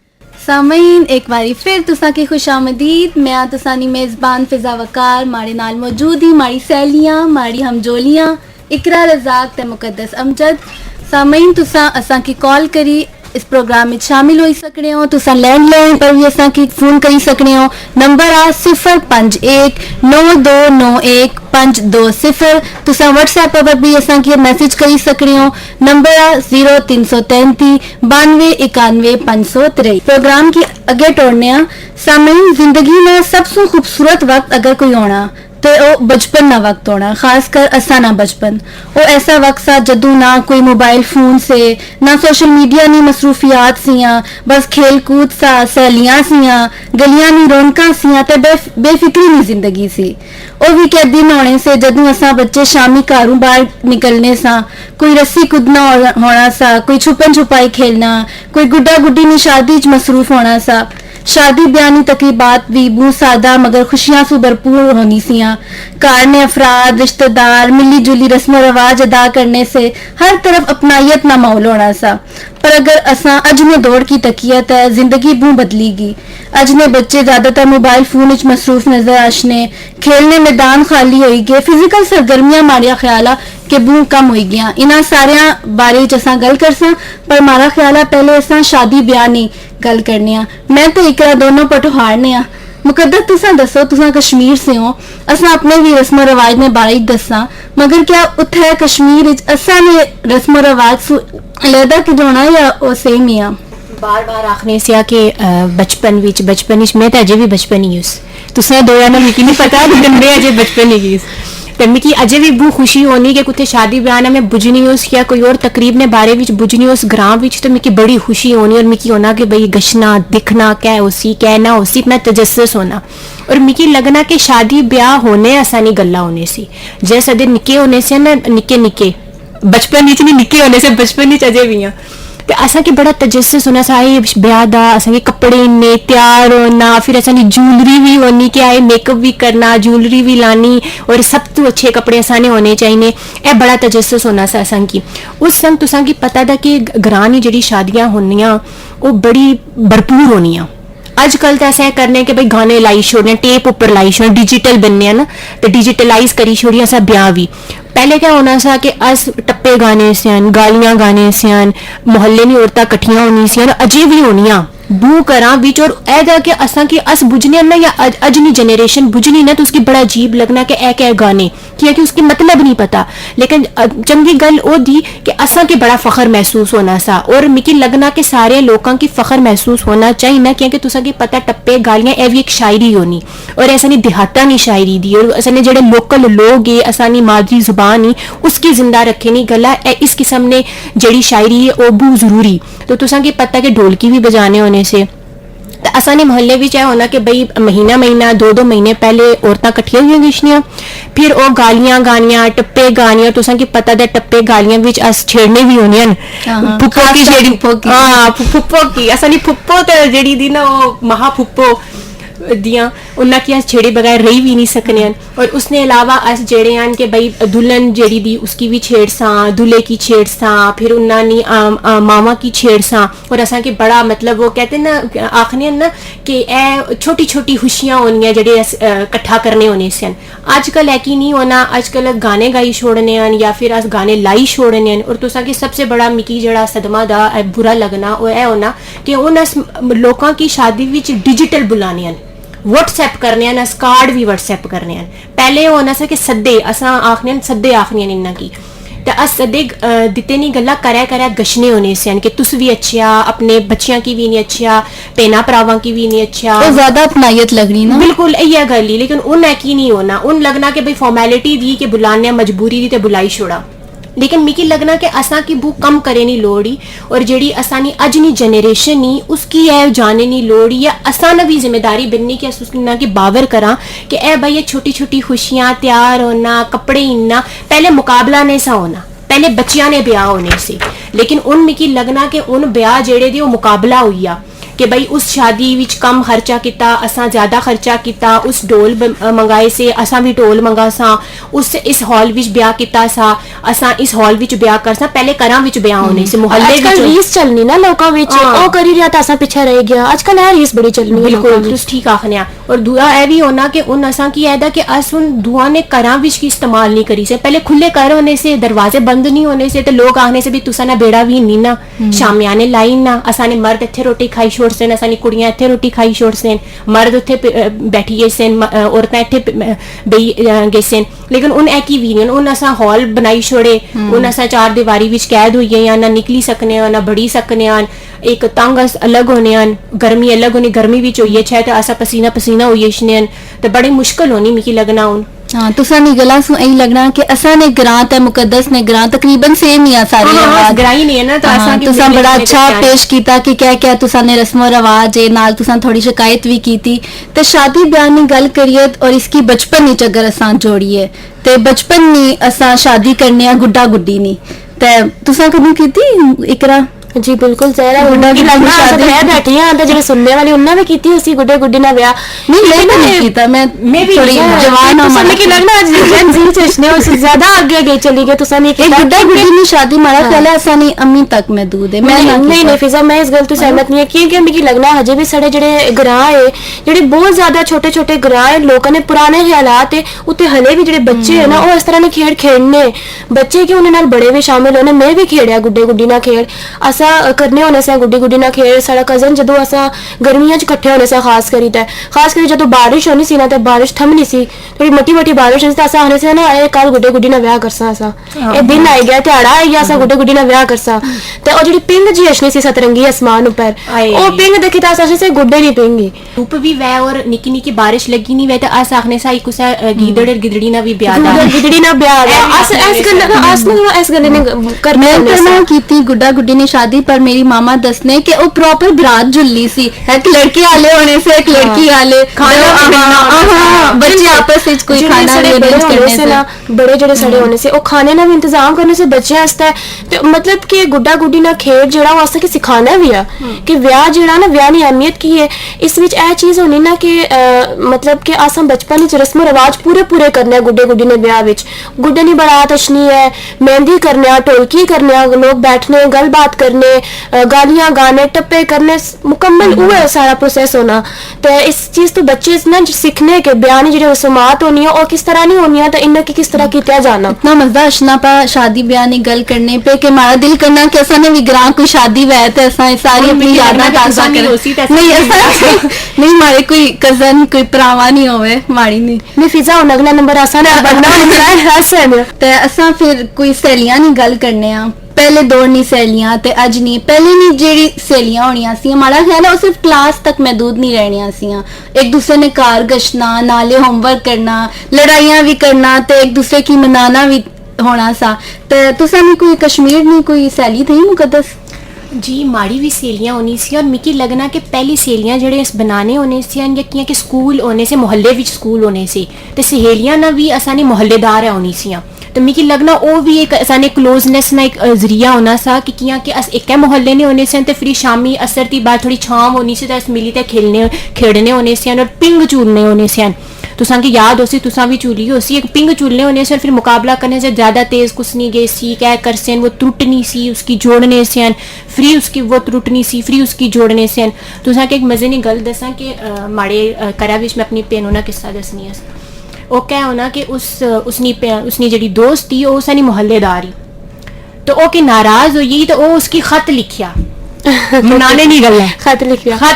सामीन एक बारी फिर तुसा की खुशामदीद मैं तुसानी मेजबान फिजा वकार माड़े नाल मौजूद ही माड़ी सहेलियां माड़ी हमजोलियां इकरा रजाक ते मुकद्दस अमजद सामीन तुसा असा की कॉल करी इस प्रोग्राम में शामिल हो सकने हो तुसा लैंडलाइन पर भी असा की फोन करी सकने हो नंबर आ 051929152 तुसा व्हाट्सएप पर भी असा की मैसेज करी सकने हो नंबर आ 0333 प्रोग्राम की अगे टोड़ने सामने जिंदगी में सबसे खूबसूरत वक्त अगर कोई होना तो वो बचपन ना वक्त होना खासकर असा ना बचपन वो ऐसा वक्त सा जदू ना कोई मोबाइल फोन से ना सोशल मीडिया नी मसरूफियात सियां बस खेल कूद सा सहेलियां सियां गलियां नी रौनकां सियां ते बेफिक्री नी जिंदगी सी वो भी क्या दिन होने से जदू असा बच्चे शामी घरों बाहर निकलने सा कोई रस्सी कूदना होना सा कोई छुपन छुपाई खेलना कोई गुड्डा गुड्डी नी शादी च मसरूफ होना सा शादी ब्यानी तकरीबात भी बहुत सादा मगर खुशियां से भरपूर होनी सियां घर ने अफराद रिश्तेदार मिली जुली रस्म रिवाज अदा करने से हर तरफ अपनायत ना माहौल होना सा पर अगर असा अज ने दौड़ की तकीयत है जिंदगी बू बदलीगी अज ने बच्चे ज्यादातर मोबाइल फोन च मसरूफ नजर आशने खेलने मैदान खाली होई गए फिजिकल सरगर्मियां माड़िया ख्याला के बू कम हो गया इन्हां सारिया बारे असा गल करसा पर मारा ख्याल है पहले असा शादी ब्याह नहीं गल करने मैं तो इकरा दोनों पटोहारने मुकद्दर तुसा दसो तुसा कश्मीर से हो असा अपने भी रस्म रिवाज ने बारे दसा मगर क्या उत्थे कश्मीर असा ने रस्म रिवाज अलहदा कि जोना या वो सेम ही आ बार बार आखने से कि बचपन विच मैं तो अजे भी बचपन ही उस तुसा दो ना मिकी नहीं पता लेकिन मैं अजे बचपन ही गई तो मिकी अजे भी बहुत खुशी होनी कि कुछ शादी ब्याह ना मैं बुझनी उस या कोई और तकरीब ने बारे विच बुझनी उस ग्राम विच तो मिकी बड़ी खुशी होनी और मिकी होना कि भाई गशना दिखना क्या उसी क्या ना उसी इतना तजस्सुस होना और मिकी लगना कि शादी ब्याह होने आसानी गल्ला होने सी जैसे अदे निके होने से ना निके बचपन विच नहीं निके होने से बचपन विच अजे भी ते असा के बड़ा तजस्सुस होना सा ब्याह दा असा के कपड़े इन्ने तैयार होना फिर असा ज्वेलरी भी होनी कि आए मेकअप भी करना ज्वेलरी भी लानी और सब तो अच्छे कपड़े असा ने होने चाहिए ए बड़ा तजस्सुस होना सा असा की उस संग तुसा की पता था कि ग्रां दी जेहड़ी शादियां होनियां वो बड़ी भरपूर होनियां अजकल तो ऐसा करने कि भाई गाने लाई छोड़ने टेप उपर लाई छोड़ने डिजिटल बनने ना तो डिजिटलाइज करी छोड़ी असा ब्याह भी पहले क्या होना सा कि अस टप्पे गाने से गालियां गाने से मोहल्ले दी औरतां कट्ठियां होनी सी अजे भी होनियां बू करा बिच और ऐदा कि असा कि अस बुझने ना या अजनी जनरेशन बुझनी ना तो उसकी बड़ा अजीब लगना कि ऐ क्या गाने कि उसकी मतलब नहीं पता लेकिन चंगी गल ओ दी कि असा के बड़ा फखर महसूस होना सा और मिकी लगना कि सारे लोगों की फखर महसूस होना चाहिए ना क्योंकि तुसा की पता टप्पे गालियां ए भी एक शायरी होनी और ऐसा नहीं देहाता नहीं शायरी दी और असा ने जेडे लोकल लोग है असा नहीं मादरी जुबान ही उसकी जिंदा रखे नहीं गला इस किस्म ने जेड़ी शायरी है वो बहुत जरूरी तो तुसा की पता कि ढोलकी भी बजाने होने होने से। तो असाने मोहल्ले विच ਇਹ होना कि बई महीना महीना 2-2 महीने पहले औरतां कट्ठियां होई गिशनियां, फिर ਉਹ गालियां गानियां टप्पे गानियां, तुसां की पता दे टप्पे गालियां विच अस छेड़ने भी होने न फुप्पो की जेड़ी फुप्पो की असानी फुप्पो ते जेड़ी दी ना ਉਹ महा फुप्पो दियां उन्ना की अस छेड़े बगैर रही भी नहीं सकने हैं। और उसने अलावा अस जेड़े हैं कि भाई दुल्हन जेड़ी दी उसकी भी छेड़ सा, दूल्हे की छेड़ सा, फिर उन्ना नी मामा की छेड़ सा। और असा के बड़ा मतलब वो कहते ना आखने ना कि ए छोटी छोटी खुशियां होनियां जेड़े अस कट्ठा करने होने सन। अजकल है कि नहीं होना, अजकल गाने गाई छोड़ने हैं या फिर अस गाने लाई छोड़ने हैं। और तुसा की सबसे बड़ा मिकी जेड़ा सदमा दा बुरा लगना वो है होना कि हुन अस लोकां की शादी विच डिजिटल बुलाने हैं, व्हाट्सएप करने हैं, कार्ड भी व्हाट्सएप करने हैं। पहले होना सा कि सद्दे असा आखने सद्दे आखने इन्ना की ते अस सद्दे दिते नहीं गल्ला करै गशने होने से कि तुस भी अच्छा, अपने बच्चियां की भी नहीं अच्छा, भैना भरावां की भी नहीं अच्छा, तो ज्यादा अपनायत लगनी ना। बिल्कुल इयै गल ही। लेकिन उन है की नहीं होना, उन लगना कि भाई फॉर्मेलिटी दी कि बुलाने मजबूरी दी ते बुलाई छोड़ा। लेकिन मिकी लगना कि असा की बुक कम करे नहीं लोड़ी, और जेड़ी असानी अज नी जनरेशन नी उसकी है जाने नहीं लोड़ी, या असाना भी जिम्मेदारी बननी कि उसना की बावर करा कि ए भाई ये छोटी छोटी खुशियां तैयार होना, कपड़े इन्ना पहले मुकाबला नहीं सा होना, पहले बच्चियां ने ब्याह होने से। लेकिन उन मिकी लगना कि उन ब्याह जेड़े दे मुकाबला हुई कि भाई उस शादी विच कम खर्चा किता, असा ज्यादा खर्चा किता, उस ढोल मंगाए से असा भी ढोल मंगा सा, उस इस हॉल विच ब्याह किता सा, असा इस हॉल विच ब्याह कर सा। पहले घरां विच ब्याह होने से मुहल्ले विच आजकल रीस चलनी ना लोकां विच, ओ करी रिया ता असा पीछे रह गया। आजकल है रीस बड़ी चलनी है। बिल्कुल तुस ठीक आखने आ। और दूआ ए भी होना कि उन असा की ऐदा कि अस उन दुआ ने घरां विच की इस्तेमाल नहीं करी से। पहले खुले घर होने से, दरवाजे बंद नहीं होने से, ते लोग आखने से भी तुसा ना बेड़ा भी नहीं ना, शामियाने लाई ना, असा ने मर्द इत्थे रोटी खाई छोड़ से, असानी कुड़ियां इत्थे रोटी खाई छोड़ से, मर्द उत्थे बैठी गए से, औरतां इत्थे बेही गए से। लेकिन उन ए की भी नहीं, उन असा हॉल बनाई छोड़े, उन असा चार दीवारी विच कैद होई गए, ना निकली सकने ना बढ़ी सकने, एक तंग अलग होने, गर्मी अलग होनी, गर्मी विच होइए छे ते असा पसीना पसीना होइए छने ते बड़ी मुश्किल होनी मिकी लगना हुन। हाँ, तुसा नी गला सु यही लगना कि असा ने ग्रां ते मुकद्दस ने ग्रां तकरीबन सेम ही आ सारी आवाज ग्राई नहीं है ना। तो असा की तुसा बड़ा अच्छा पेश कीता कि क्या क्या तुसा ने रस्मो रवाज है नाल तुसा थोड़ी शिकायत भी कीती। ते शादी ब्याह नी गल करिए और इसकी बचपन नी अगर असा जोड़िए ते बचपन नी असा शादी करने आ गुड्डा गुड्डी नी ते तुसा कभी कीती इकरा? जी बिल्कुल जहरा गुड्डा की लगना शादी है बैठी हैं ते जेड़े सुनने वाली उन्ना भी कीती उसी गुड्डे गुड्डी ना ब्याह नहीं नहीं कीता मैं भी थोड़ी जवान हूं। तुसा की लगना जन जी चश्ने उससे ज्यादा आगे गई चली गई तुसा नहीं कीता गुड्डा गुड्डी नी शादी मारा पहले असा नहीं अम्मी तक मैं दूध है मैं नहीं फिजा मैं इस गल तो सहमत नहीं है क्योंकि मिकी लगना हजे भी साडे जेड़े ग्रां है जेड़े बहुत ज्यादा छोटे छोटे ग्रां है लोकां ने पुराने ख्यालात है उत्ते हले भी जेड़े बच्चे है ना वो इस तरह ने खेड खेडने बच्चे के उन्हें नाल बड़े भी शामिल होने। मैं भी खेड़िया गुड्डे गुड्डी ना खेड असा करने होने से गुड्डी गुड्डी ना खेड साडा कजन जदों असा गर्मियां च इकट्ठे होने से खास करी जदों बारिश होनी सी ना ते बारिश थमनी सी थोड़ी मोटी मोटी बारिश होनी सी असा आने से ना ए कल गुड्डे गुड्डी ना ब्याह करसा असा ए दिन आई गया ध्याड़ा आई गया असा गुड्डे गुड्डी ना ब्याह करसा ते ओ जेडी पिंग जी अशनी सी सतरंगी आसमान ऊपर ओ पिंग देखी ता असा से गुड्डे नहीं पिंगी धूप भी वै और निकी निकी बारिश लगी नहीं वै ते अस आखने सा कुसा गीदड़ गिदड़ी ना भी ब्याह दा गिदड़ी ना ब्याह अस इस गल ने करने मैं कीती गुड्डा गुड्डी ने शादी पर मेरी मामा दसने कि वो प्रॉपर बरात जुल्ली सी एक लड़के आले होने से एक लड़की आले खाना बच्चे आपस में कोई खाना करने से ना बड़े जड़े सड़े होने से वो खाने ना भी इंतजाम करने से बच्चे आस्ता है तो मतलब कि गुड्डा गुड्डी ना खेड जेड़ा वास्ता कि सिखाना भी है कि ब्याह जेड़ा ना ब्याह नी अहमियत की है इस विच ए चीज होनी ना कि मतलब कि अस बचपन विच रस्म रिवाज पूरे पूरे करने गुड्डे गुड्डी ने ब्याह विच गुड्डे नी बारात अशनी है मेहंदी करने ढोलकी करने लोग बैठने गलबात करने गालियां गाने टप्पे करने मुकम्मल हुआ सारा प्रोसेस होना तो इस चीज तो बच्चे ना सीखने के बयान जो रस्मात होनी है और किस तरह नहीं होनी है तो इन्हें किस तरह किया जाना इतना मजा अशना पा शादी ब्याह नी गल करने पे कि हमारा दिल करना कि असा ने भी ग्रां कोई शादी वै ते असा सारी अपनी यादां ताजा कर नहीं हमारे कोई कजन कोई भरावा नहीं होवे माड़ी नहीं फिजा हुन अगला नंबर असा ने बनना है ते असा फिर कोई सहेलियां नी गल करने आ पहले दौर नहीं सहेलियां ते अज नहीं पहले नहीं जेड़ी सहेलियां होनियां सी हमारा ख्याल है वो सिर्फ क्लास तक महदूद नहीं रहनियां सियां एक दूसरे ने कार गशना नाले होमवर्क करना लड़ाइयां भी करना ते एक दूसरे की मनाना भी होना सा ते तुसा ने कोई कश्मीर नहीं कोई सहेली थी मुकद्दस जी माड़ी भी सहेलियां होनी सी और मिकी लगना कि पहली सहेलियां जेह्ड़े अस बनाने होने सी या कियां कि स्कूल होने से मोहल्ले विच स्कूल होने से ते सहेलियां ना भी असानी मोहल्लेदार होनी सियां तो मिकी लगना वो भी एक असाने क्लोजनेस ना एक जरिया होना सा कि कियां कि अस इक्कै मोहल्ले ने होने से ते फिर शामी असर दी बाद थोड़ी छाम होनी सी ते अस मिली ते खेड़ने होने से और पिंग चूलने होने से तुसां की याद होसी तुसां भी चूली होसी एक पिंग चूलने होने से फिर मुकाबला करने से ज्यादा तेज कुछ नहीं गई सी क्या कर से वो त्रुटनी सी उसकी जोड़ने से फ्री उसकी वो त्रुटनी सी फ्री उसकी जोड़ने से तुसां के एक मजे की गल दसा कि माड़े करा विच मैं अपनी भैनों ना किस्सा दसनी है वो क्या होना कि उसनी जेड़ी दोस्त थी वो सानी मोहल्लेदार ही तो वो कि नाराज हुई तो वो उसकी खत लिखिया मनाने नहीं गल खत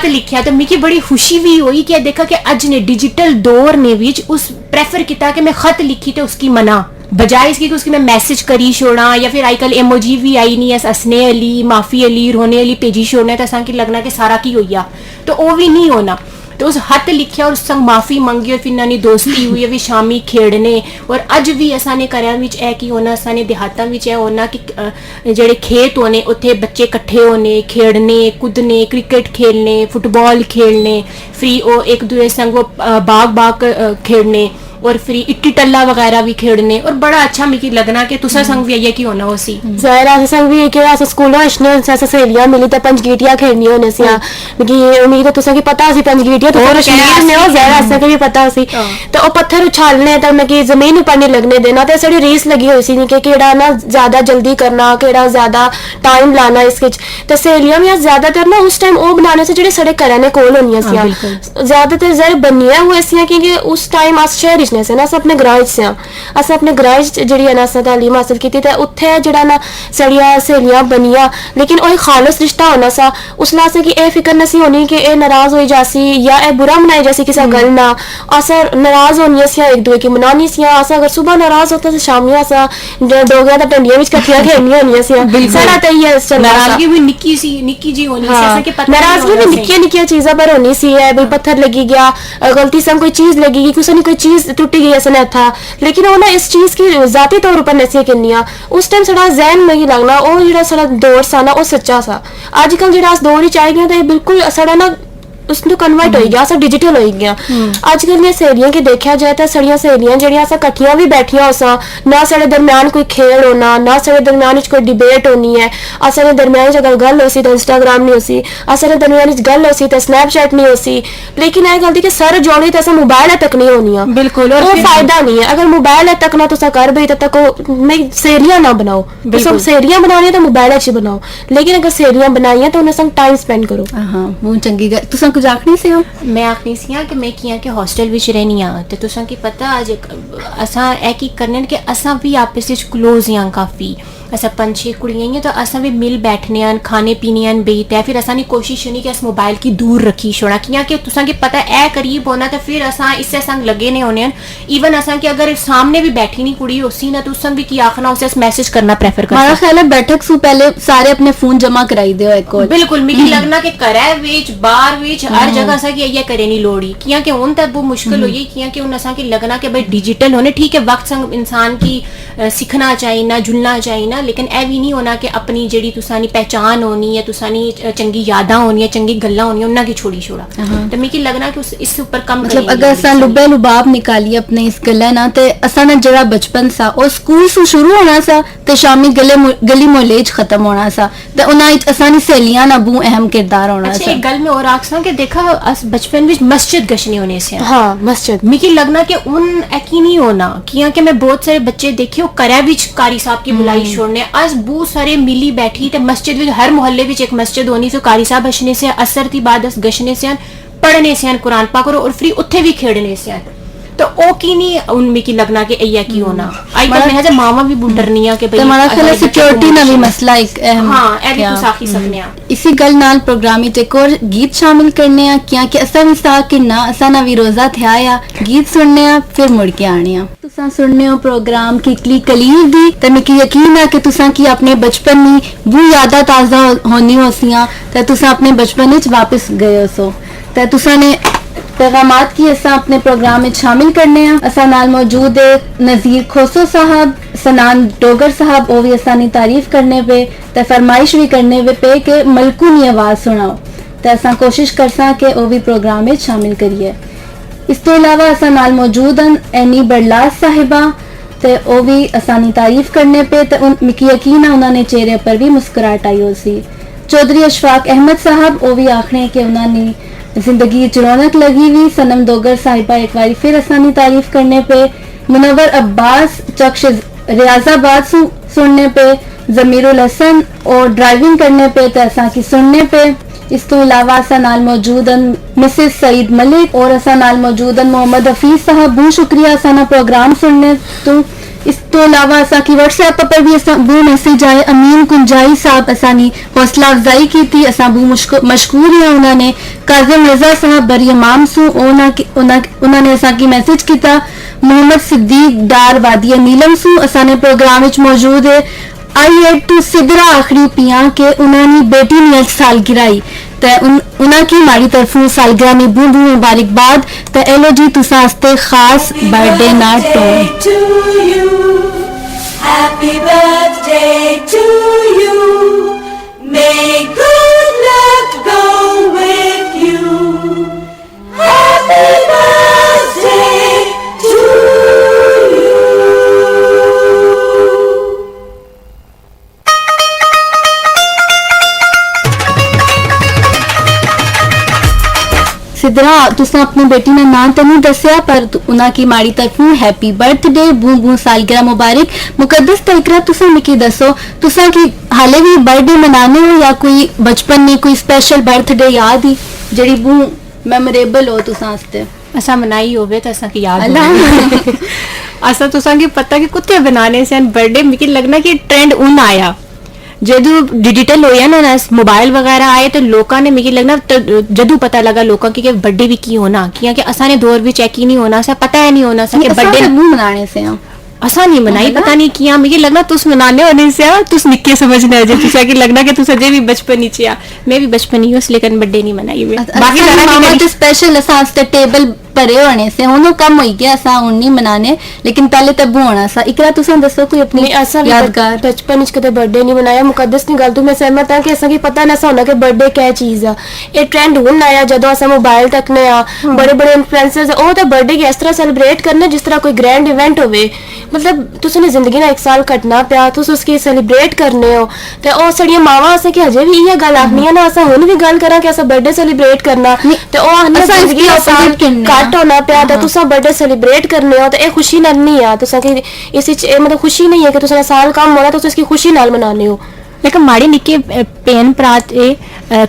लिखिया तो मिकी बड़ी खुशी भी हुई कि देखा कि अज ने डिजिटल दौर ने विच उस प्रेफर किया कि मैं खत लिखी तो उसकी मना बजाय इसकी कि उसकी मैं मैसेज करी छोड़ा या फिर आजकल इमोजी भी आई नहीं है हसने अली माफी अली रोने अली भेजी छोड़ना तो असा की लगना कि सारा की होइया तो वो भी नहीं होना तो उस हथ लिखिया और संग माफी मंगी और फिर नानी दोस्ती हुई अभी शामी खेड़ने और अज भी असाने घरां विच ऐ की होना असाने देहातां विच ऐ होना कि जेड़े खेत होने उत्थे बच्चे इकट्ठे होने खेड़ने कूदने क्रिकेट खेलने फुटबॉल खेलने फ्री ओ एक दूसरे संग वो बाग खेड़ने और फिर इट्टी टल्ला वगैरह भी खेड़ने और बड़ा अच्छा मिकी लगना कि तुसा संग भी आइए की होना होसी ज़ाहिर है संग भी कि अस स्कूलों इशने अस सहेलियां मिली ते पंजगीटियां खेलनी होने सी मिकी उम्मीद है तुसा की पता सी पंजगीटियां तो कश्मीर में हो ज़ाहिर अस भी पता सी तो ओ पत्थर उछालने ते मिकी जमीन ऊपर नहीं लगने देना ते साडी रेस लगी होई सी कि केड़ा ना ज्यादा जल्दी करना केड़ा ज्यादा टाइम लाना इसके ते सहेलियां भी ज्यादातर ना उस टाइम ओ बनाने से जेडे साडे घरां ने कोल होनियां सी ज्यादातर ज़ाहिर बनियां हुए सी क्योंकि उस टाइम अस शहर से ना अस अपने ग्रां से अस अपने ग्रां जेह्ड़ी है ना असें तालीम हासिल कीती ते उत्थे जेह्ड़ा ना साढ़ियां सहेलियां बनियां लेकिन ओही खालस रिश्ता होना सा उसलै असें कि एह् फिकर नसी होनी कि एह् नाराज होई जासी या एह् बुरा मनाई जासी किसे गल्ल ना अस नाराज होनियां सियां एक दूए की मनानी सियां अस अगर सुबह नाराज होता ते शामी अस डोगरियां ते डंडियां विच कट्ठियां खेलनियां होनियां सियां सारा ते इ'यै चलदा नाराजगी भी निक्की जी होनी सी असें के पता नाराजगी भी निक्कियां चीज़ां पर होनी सी है भाई पत्थर लगी गया गलती से कोई चीज लगेगी किसी ने कोई चीज टुटी गई असने था लेकिन वो ना इस चीज की जाती तौर पर नसी किन्नियां उस टाइम साडा ज़हन मिगी लगना वो जेड़ा साडा दौर सा ना वो सच्चा सा अजकल जेड़ा अस दौर च आई गए ते बिल्कुल साडा ना उसने कन्वर्ट हो गया अस डिजिटल हो गया अजकल दियां सहेलियां की देखा जाए तो साड़ियां सहेलियां जेहड़ियां अस कट्ठियां भी बैठियां होसां ना साडे दरम्यान कोई खेल होना ना साडे दरम्यान कोई डिबेट होनी है असाडे दरम्यान अगर गल होसी तो इंस्टाग्राम नहीं होसी असाडे दरम्यान गल होसी तो स्नैपचैट नहीं होसी लेकिन यह गल कि सर जोड़ी तो अस मोबाइल तक नहीं होनियां बिल्कुल और फायदा नहीं है अगर मोबाइल तकना तुसा कर भाई तब तक नहीं सहेलियां ना बनाओ तुम सहेलियां बनानी तो मोबाइल च बनाओ लेकिन अगर सहेलियां बनाइयां तो उन्हें संग टाइम स्पेंड करो हाँ वो चंगी गल तुसा कुछ आखनी से हो मैं आखनी सी कि मैं कियां कि हॉस्टल विच रहनी आ ते तुसां की पता अज असां ए की करने कि असां भी आपस विच क्लोज हां काफी असां 5-6 कुड़ियां ही तो असां भी मिल बैठने आन खाने पीने आन बेहिते फिर असां नी कोशिश होनी कि अस मोबाइल की दूर रखी छोड़ा कियां कि तुसां की पता ए करीब होना तो फिर असां इससे संग लगे नहीं होने इवन असां कि अगर सामने भी बैठी नहीं कुड़ी होसी ना तो उस भी की आखना उसे मैसेज करना प्रेफर करना हमारा ख्याल है बैठक सु पहले सारे अपने फोन जमा कराई दो एक और बिल्कुल मिगी लगना कि करे विच बाहर विच हर जगह असां की ये करे नहीं लोड़ी कियां कि हुन तक वो मुश्किल होई कियां कि हुन असां की लगना कि भाई डिजिटल होने ठीक है वक्त संग इंसान की सीखना चाहिए ना जुलना चाहिए ना लेकिन ए भी नहीं होना कि अपनी जेड़ी तुसानी पहचान होनी है तुसानी चंगी यादां होनी है चंगी गल्लां होनी उन्ना की छोड़ी छोड़ा तो मिगी लगना कि इस ऊपर कम मतलब अगर असां लुबे लुबाब निकाली अपने इस गल्ला ना ते असां ना जड़ा बचपन सा और स्कूल से शुरू होना सा ते शामी गली मोहल्ले च खत्म होना सा ते उना च असानी सहेलियां ना बू अहम किरदार होना सा एक गल में और आखसा कि देखा अस बचपन विच मस्जिद गशने होने से हां मस्जिद मिगी लगना कि उन यकीन नहीं होना कियां कि मैं बहुत सारे बच्चे देखे वो करे विच कारी साहब की बुलाई छोड़ने अस बहुत सारे मिली बैठी ते मस्जिद विच हर मोहल्ले विच एक मस्जिद होनी फिर कारी साहब गशने से असर थी बाद अस गशने से पढ़ने से कुरान पाक और फिर उत्थे भी खेड़ने से तो ओ की नहीं उनमें की लगना कि एया की होना आई कल मैं मामा भी डरनिया के भाई हमारा ख्याल सिक्योरिटी ना भी मसला एक अहम हां ए भी साखी सकने आ इसी गल नाल प्रोग्राम में एक और गीत शामिल करने आ क्या कि असा भी सा कि ना असा ना भी रोजा थे आया गीत सुनने आ फिर मुड़ के आने आ तुसा सुनने हो प्रोग्राम किकली कलील दी ते मिकी यकीन है कि तुसा की अपने बचपन में वो यादा ताजा होनी होसियां ते तुसा अपने बचपन विच वापस गए हो सो ते तुसा ने पैगामात की असा अपने प्रोग्राम में शामिल करने हैं। असा नाल मौजूद है नज़ीर खोसो साहब, सनान डोगर साहब, वो भी असानी तारीफ करने पे ते फरमाइश भी करने पे कि मलकूनी आवाज़ सुनाओ, तो असा कोशिश करसा कि वो भी प्रोग्राम में शामिल करिए। इस तो इलावा असा नाल मौजूद हैं एनी बड़लास साहिबा, ते वो भी असानी तारीफ करने पे ते मिकी यकीन है उन्होंने चेहरे पर भी मुस्कुराहट आई हो सी। चौधरी अशफाक अहमद साहब, वो भी आखने कि उन्होंने जिंदगी च रौनक लगी हुई। सनम डोगर साहिबा एक बार फिर असानी तारीफ करने पे। मुनव्वर अब्बास चक्श रियाजाबाद सुनने पे। जमीरुल हसन और ड्राइविंग करने पे ते असा की सुनने पे। इस तो इलावा असा नाल मौजूद मिसेस सईद मलिक और असा नाल मौजूद मोहम्मद हफीज साहब, बहुत शुक्रिया असाना प्रोग्राम सुनने तो। इस तो इलावा असा की व्हाट्सएप पर भी असा वो मैसेज आए। अमीन कुंजाई साहब असानी हौसला अफजाई की थी, असा बहुत मशकूर है उन्होंने। काजिम रजा साहब बरी इमाम सू उन्होंने असा की मैसेज किया। मोहम्मद सिद्दीक डार वादिया नीलम सू असाने प्रोग्राम विच मौजूद है। आई हैड टू सिदरा आखिरी पिया के उन्होंने बेटी ने साल गिराई ते उन्हें की मारी तरफों सालगिरह में बहुत बहुत मुबारकबाद। ते एलो जी तुसा आस्ते खास बर्थडे ना tone. Happy birthday to you. May good luck go with you. Happy birthday to you. Sidhra तुसा अपनी बेटी ने नाम तो नहीं दसिया पर उन्हें की माड़ी तरफों हैप्पी बर्थडे बू बू सालगिरह मुबारक। मुकद्दस तकरा तुसा मिकी दसो तुसा की हाले भी बर्थडे मनाने हो या कोई बचपन में कोई स्पेशल बर्थडे याद ही जेड़ी बू मेमोरेबल हो तुसा आस्ते? असा मनाई होवे तो असा की याद अल्लाह। होवे। असा तुसा की पता कि कुत्ते बनाने से बर्थडे मिकी लगना कि ट्रेंड उन आया जदू डिजिटल होया ना मोबाइल वगैरह आए तो लोगों ने मिगी लगना जदू पता लगा लोगों की बर्थडे भी की होना कि असाने दौर भी चेक ही नहीं होना सा पता है नहीं होना सा कि बर्थडे मनाने से असा नहीं मनाई पता नहीं किया मिगी लगना तुस मनाने होने से तुस निक्के समझने अजे तुसा की लगना कि तुस अजे भी बचपन ही चिया मैं भी बचपन ही उस लेकिन बर्थडे नहीं मनाई मैं बाकी मामा तो स्पेशल असा टेबल भरे होने से हुन कम हो गया असा हुन नहीं मनाने लेकिन पहले तब होना सा। इकरा तुसा दसो कोई अपनी यादगार बचपन च कदे बर्थडे नहीं मनाया। मुकद्दस दी गल तो मैं सहमत हां कि असा की पता ना सा होना कि बर्थडे क्या चीज आ। ये ट्रेंड हुन आया जदों असा मोबाइल तकने आ बड़े बड़े इन्फ्लुएंसर्स ओ तो बर्थडे की इस तरह सेलिब्रेट करने जिस तरह कोई ग्रैंड इवेंट होवे। मतलब तुसी ने जिंदगी ना एक साल कटना पिया तुस उसकी सेलिब्रेट करने हो ते ओ सड़ियां मावां असे कि हजे भी ये गल आखनी है ना असा हुन भी गल करा कि असा बर्थडे सेलिब्रेट करना ते ओ आखनी जिंदगी दा साल कट होना पिया ते तुसा बर्थडे सेलिब्रेट करने हो ते ए खुशी नाल नहीं आ तुसा की इस विच मतलब खुशी नहीं है कि तुसा साल कम होना तुस इसकी खुशी नाल मनाने हो। लेकिन माड़े निक्के भैन भरा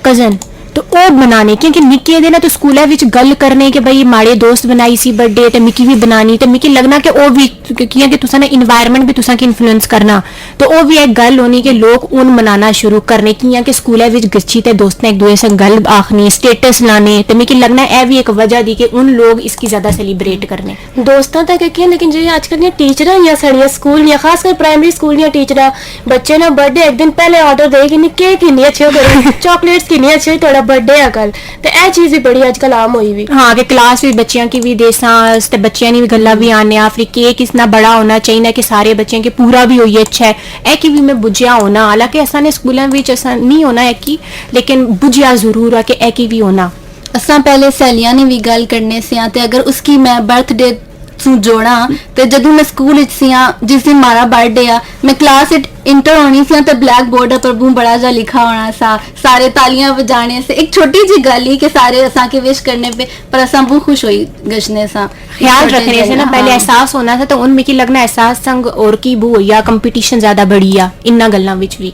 कजन तो ओ बनाने क्योंकि निक्के दे ना तो स्कूल विच गल करने कि भाई माड़े दोस्त बनाई सी बर्थडे ते मिकी भी बनानी ते मिकी लगना कि ओ भी कि तुसा ने एनवायरनमेंट भी तुसा की इन्फ्लुएंस करना तो ओ भी एक गल होनी कि लोग उन मनाना शुरू करने किया कि स्कूल विच गच्छी ते दोस्तें एक दूसरे से गल आखनी स्टेटस लाने ते मिकी लगना ए भी एक वजह दी कि उन लोग इसकी ज्यादा सेलिब्रेट करने दोस्तां तक कि लेकिन जे आजकल दी टीचरां या साड़ियां स्कूल या खासकर प्राइमरी स्कूल दी टीचरां बच्चे ना बर्थडे एक दिन पहले ऑर्डर देगी नि केक किन्नी अच्छे करो चॉकलेट्स किन्नी अच्छे तोड़ा बर्थडे है कल ते ए चीज भी बड़ी आजकल आम होई हुई। हाँ कि क्लास भी बच्चियां की भी देसां ते बच्चियां नी भी गल्ला भी आने आ फिर केक इतना बड़ा होना चाहिए कि सारे बच्चों के पूरा भी होइए अच्छा है ए की भी मैं बुझिया होना हालांकि असा ने स्कूलों विच असा नहीं होना है कि लेकिन बुझिया जरूर है कि ए की भी होना। असा पहले सहेलियां ने भी गल करने से ते अगर उसकी मैं बर्थडे सू जोड़ा ते जदों मैं स्कूल सिया जिस दिन मारा बर्थडे आ मैं क्लास इंटर होनी सी ते ब्लैक बोर्ड पर बू बड़ा जा लिखा होना सा सारे तालियां बजाने से एक छोटी जी गल ही कि सारे असा के विश करने पे पर असा बू खुश होई गशने सा ख्याल रखने से ना पहले एहसास होना था तो उन मिकी लगना एहसास संग और की बू या कंपटीशन ज्यादा बड़ी आ इन्ना गल्लां विच भी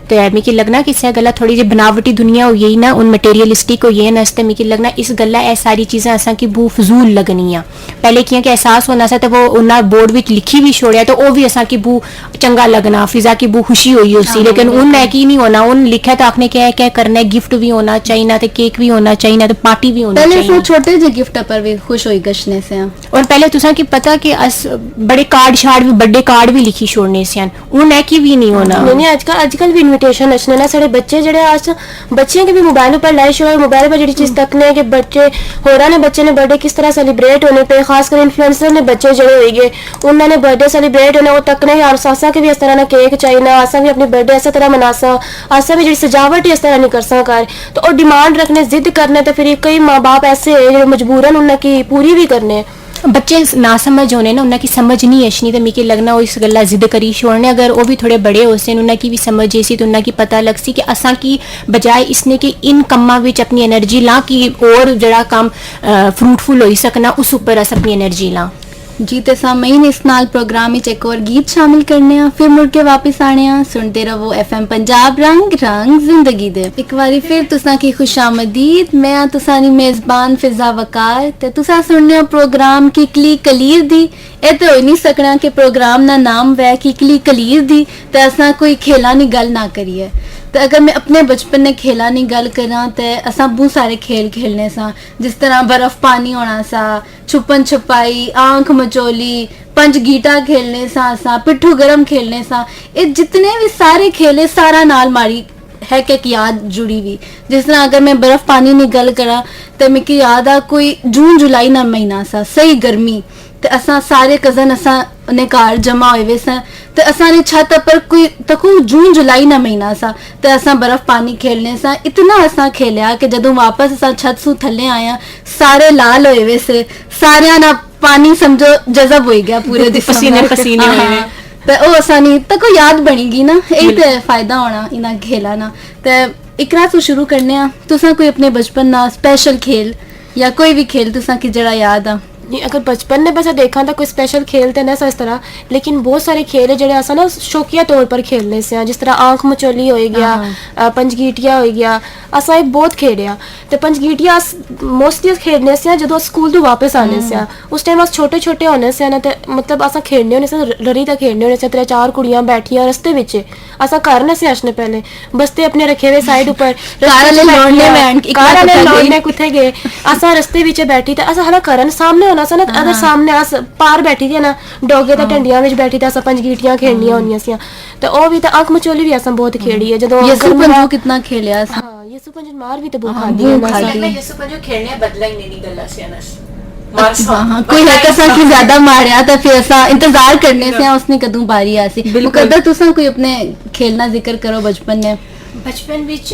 तो मिकी लगना कि इस गल्ला थोड़ी जी बनावटी दुनिया हुई है ना उन मटेरियलिस्टिक हुई है ना इसते मिकी लगना इस गल्ला ए सारी चीजें असा की बू फजूल लगनी आ। पहले किया कि एहसास होना सा तो वो उन्ना बोर्ड विच लिखी भी छोड़िया तो वो भी असा की बू चंगा लगना फिजा की बू खुशी हुई उसी लेकिन उन की नहीं होना उन लिखा तो आपने क्या करना है गिफ्ट भी होना चाहिए ना तो केक भी होना चाहिए ना तो पार्टी भी होनी चाहिए। पहले छोटे जे गिफ्ट पर भी खुश हुई गशने से और पहले तुसा की पता कि अस बड़े कार्ड शार्ड भी बर्थडे कार्ड भी लिखी छोड़ने से उन की भी नहीं होना नहीं आजकल भी लिमिटेशन अच्छने ना साढ़े बच्चे जेह्ड़े अस बच्चें के भी मोबाइल पर लाइव शो मोबाइल पर जेह्ड़ी चीज़ तकने कि बच्चे होरा ने बच्चे ने बर्थडे किस तरह सेलिब्रेट होने पे खासकर इन्फ्लुएंसर ने बच्चे जेह्ड़े होई गे उन्होंने बर्थडे सेलिब्रेट होने वो तकने यार असा के भी इस तरह ना केक चाहिए असा भी अपनी बर्थडे इस तरह मनासा असा भी जेह्ड़ी सजावट इस तरह नहीं करसा घर तो और डिमांड रखने जिद करने तो फिर कई माँ बाप ऐसे है जो मजबूरन उन्हें पूरी भी करने बच्चे ना समझ होने ना उन्हें की समझ नहीं अशनी तो मिगी लगना वो इस गल्ला जिद करी छोड़ने अगर वो भी थोड़े बड़े हो सन उन्हें की भी समझ ऐसी तो उन्हें की पता लग सी कि असा की बजाय इसने कि इन कम्मा विच अपनी एनर्जी ला कि और जड़ा काम फ्रूटफुल हो सकना उस उपर अस अपनी एनर्जी ला जी ते सामीन इस नाल प्रोग्राम विच एक और गीत शामिल करने आ फिर मुड़ के वापस आने आ सुनते रहो FM पंजाब रंग रंग जिंदगी दे एक बारी फिर तुसा की खुशामदीद मैं आ तुसा दी मेजबान फिजा वकार ते तुसा सुनने प्रोग्राम किकली कलीर दी ए ते हो नहीं सकना कि प्रोग्राम ना नाम वै किकली कलीर दी ते असा कोई खेला नी गल ना करिए तो अगर मैं अपने बचपन ने खेला नी गल करा तो असा बहुत सारे खेल खेलने सा जिस तरह बर्फ पानी होना सा छुपन छुपाई आंख मचोली पंच गीटा खेलने सा असा पिट्ठू गरम खेलने सा ये जितने भी सारे खेले सारा नाल मारी है कि एक याद जुड़ी हुई जिस तरह अगर मैं बर्फ पानी नी गल करा तो मिगी याद आ कोई जून जुलाई ना महीना सा सही गर्मी ते असा सारे कजन असा ने घर जमा होए वे सा ते असा ने छत पर कोई तकू जून जुलाई ना महीना सा ते असा बर्फ पानी खेलने सा इतना असा खेलिया कि जदों वापस असा छत सु थल्ले आया सारे लाल होए वे से सारे ना पानी समझो जज़ब हो गया पूरे जिस्म पसीने पसीने होए ते ओ असा नी तको याद बनी गई ना यही ते फायदा होना इना खेला ना ते इकरा तो शुरू करने आ तुसा कोई अपने बचपन ना स्पेशल खेल या कोई भी खेल तुसा की जरा याद आ नहीं अगर बचपन ने बस देखा था कोई स्पेशल खेल तो ना इस तरह लेकिन बहुत सारे खेल है जेडे असा ना शौकिया तौर पर खेलने से जिस तरह आंख मचोली हो गया पंचगीटिया हो गया असा बहुत खेलिया तो पंचगीटिया मोस्टली खेलने से जो स्कूल तो वापस आने से उस टाइम अस छोटे छोटे होने से ना मतलब असा खेलने होने से लड़ी तक खेलने होने से 3-4 कुड़ियां बैठिया रस्ते विच असा घर ने से अशने पहले बस्ते अपने रखे हुए साइड ऊपर कार लौटने कुत्थे गए असा रस्ते विच बैठी ते असा हला करन सामने होना सा ना अगर सामने अस पार बैठी थी ना डोगे ते टंडियां विच बैठी ते असा पंचगीटियां खेलनियां होनियां सी ते ओ भी ते आंख मचोली भी असा बहुत खेली है जदों ये सुपंजो कितना खेलिया सा हां ये सुपंज मार भी ते बहुत खादी है ना ये सुपंजो खेलने बदला ही नहीं गल्ला से अनस हाँ, कोई है कसा की ज्यादा मारिया तो फिर ऐसा इंतजार करने से उसने कदू बारी आसी मुकद्दर तुसा कोई अपने खेलना जिक्र करो बचपन में बचपन विच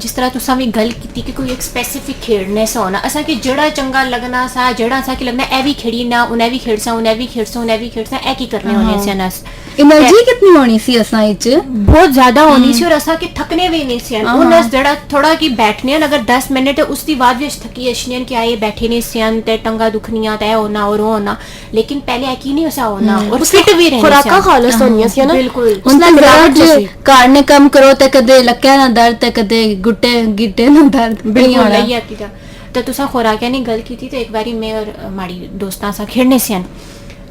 जिस तरह तुसा भी गल की कि कोई एक स्पेसिफिक खेलने सा होना असा कि जड़ा चंगा लगना सा जड़ा सा कि लगना ए भी खेड़ी ना उन्हें भी खेड़सा उन्हें भी खेड़सा उन्हें भी खेड़सा ए की करने होने से नस एनर्जी कितनी होनी सी असा इच बहुत ज्यादा होनी सी और असा कि थकने भी नहीं सी उन्हें जड़ा थोड़ा कि बैठने अगर 10 मिनट उसकी बाद भी थकी अशनियन कि आए बैठे नहीं सियन ते टंगा दुखनिया ते होना और होना लेकिन पहले यकीन नहीं होसा होना और फिट भी रहना खुराका खालस होनी सी ना बिल्कुल उसने कार ने कम करो ते कदे लक्के ना दर्द ते कदे गुट्टे गिट्टे ना दर्द नहीं होना तो तुसा खुराक नहीं गल की थी तो एक बारी मैं और माड़ी दोस्तां सा खेलने से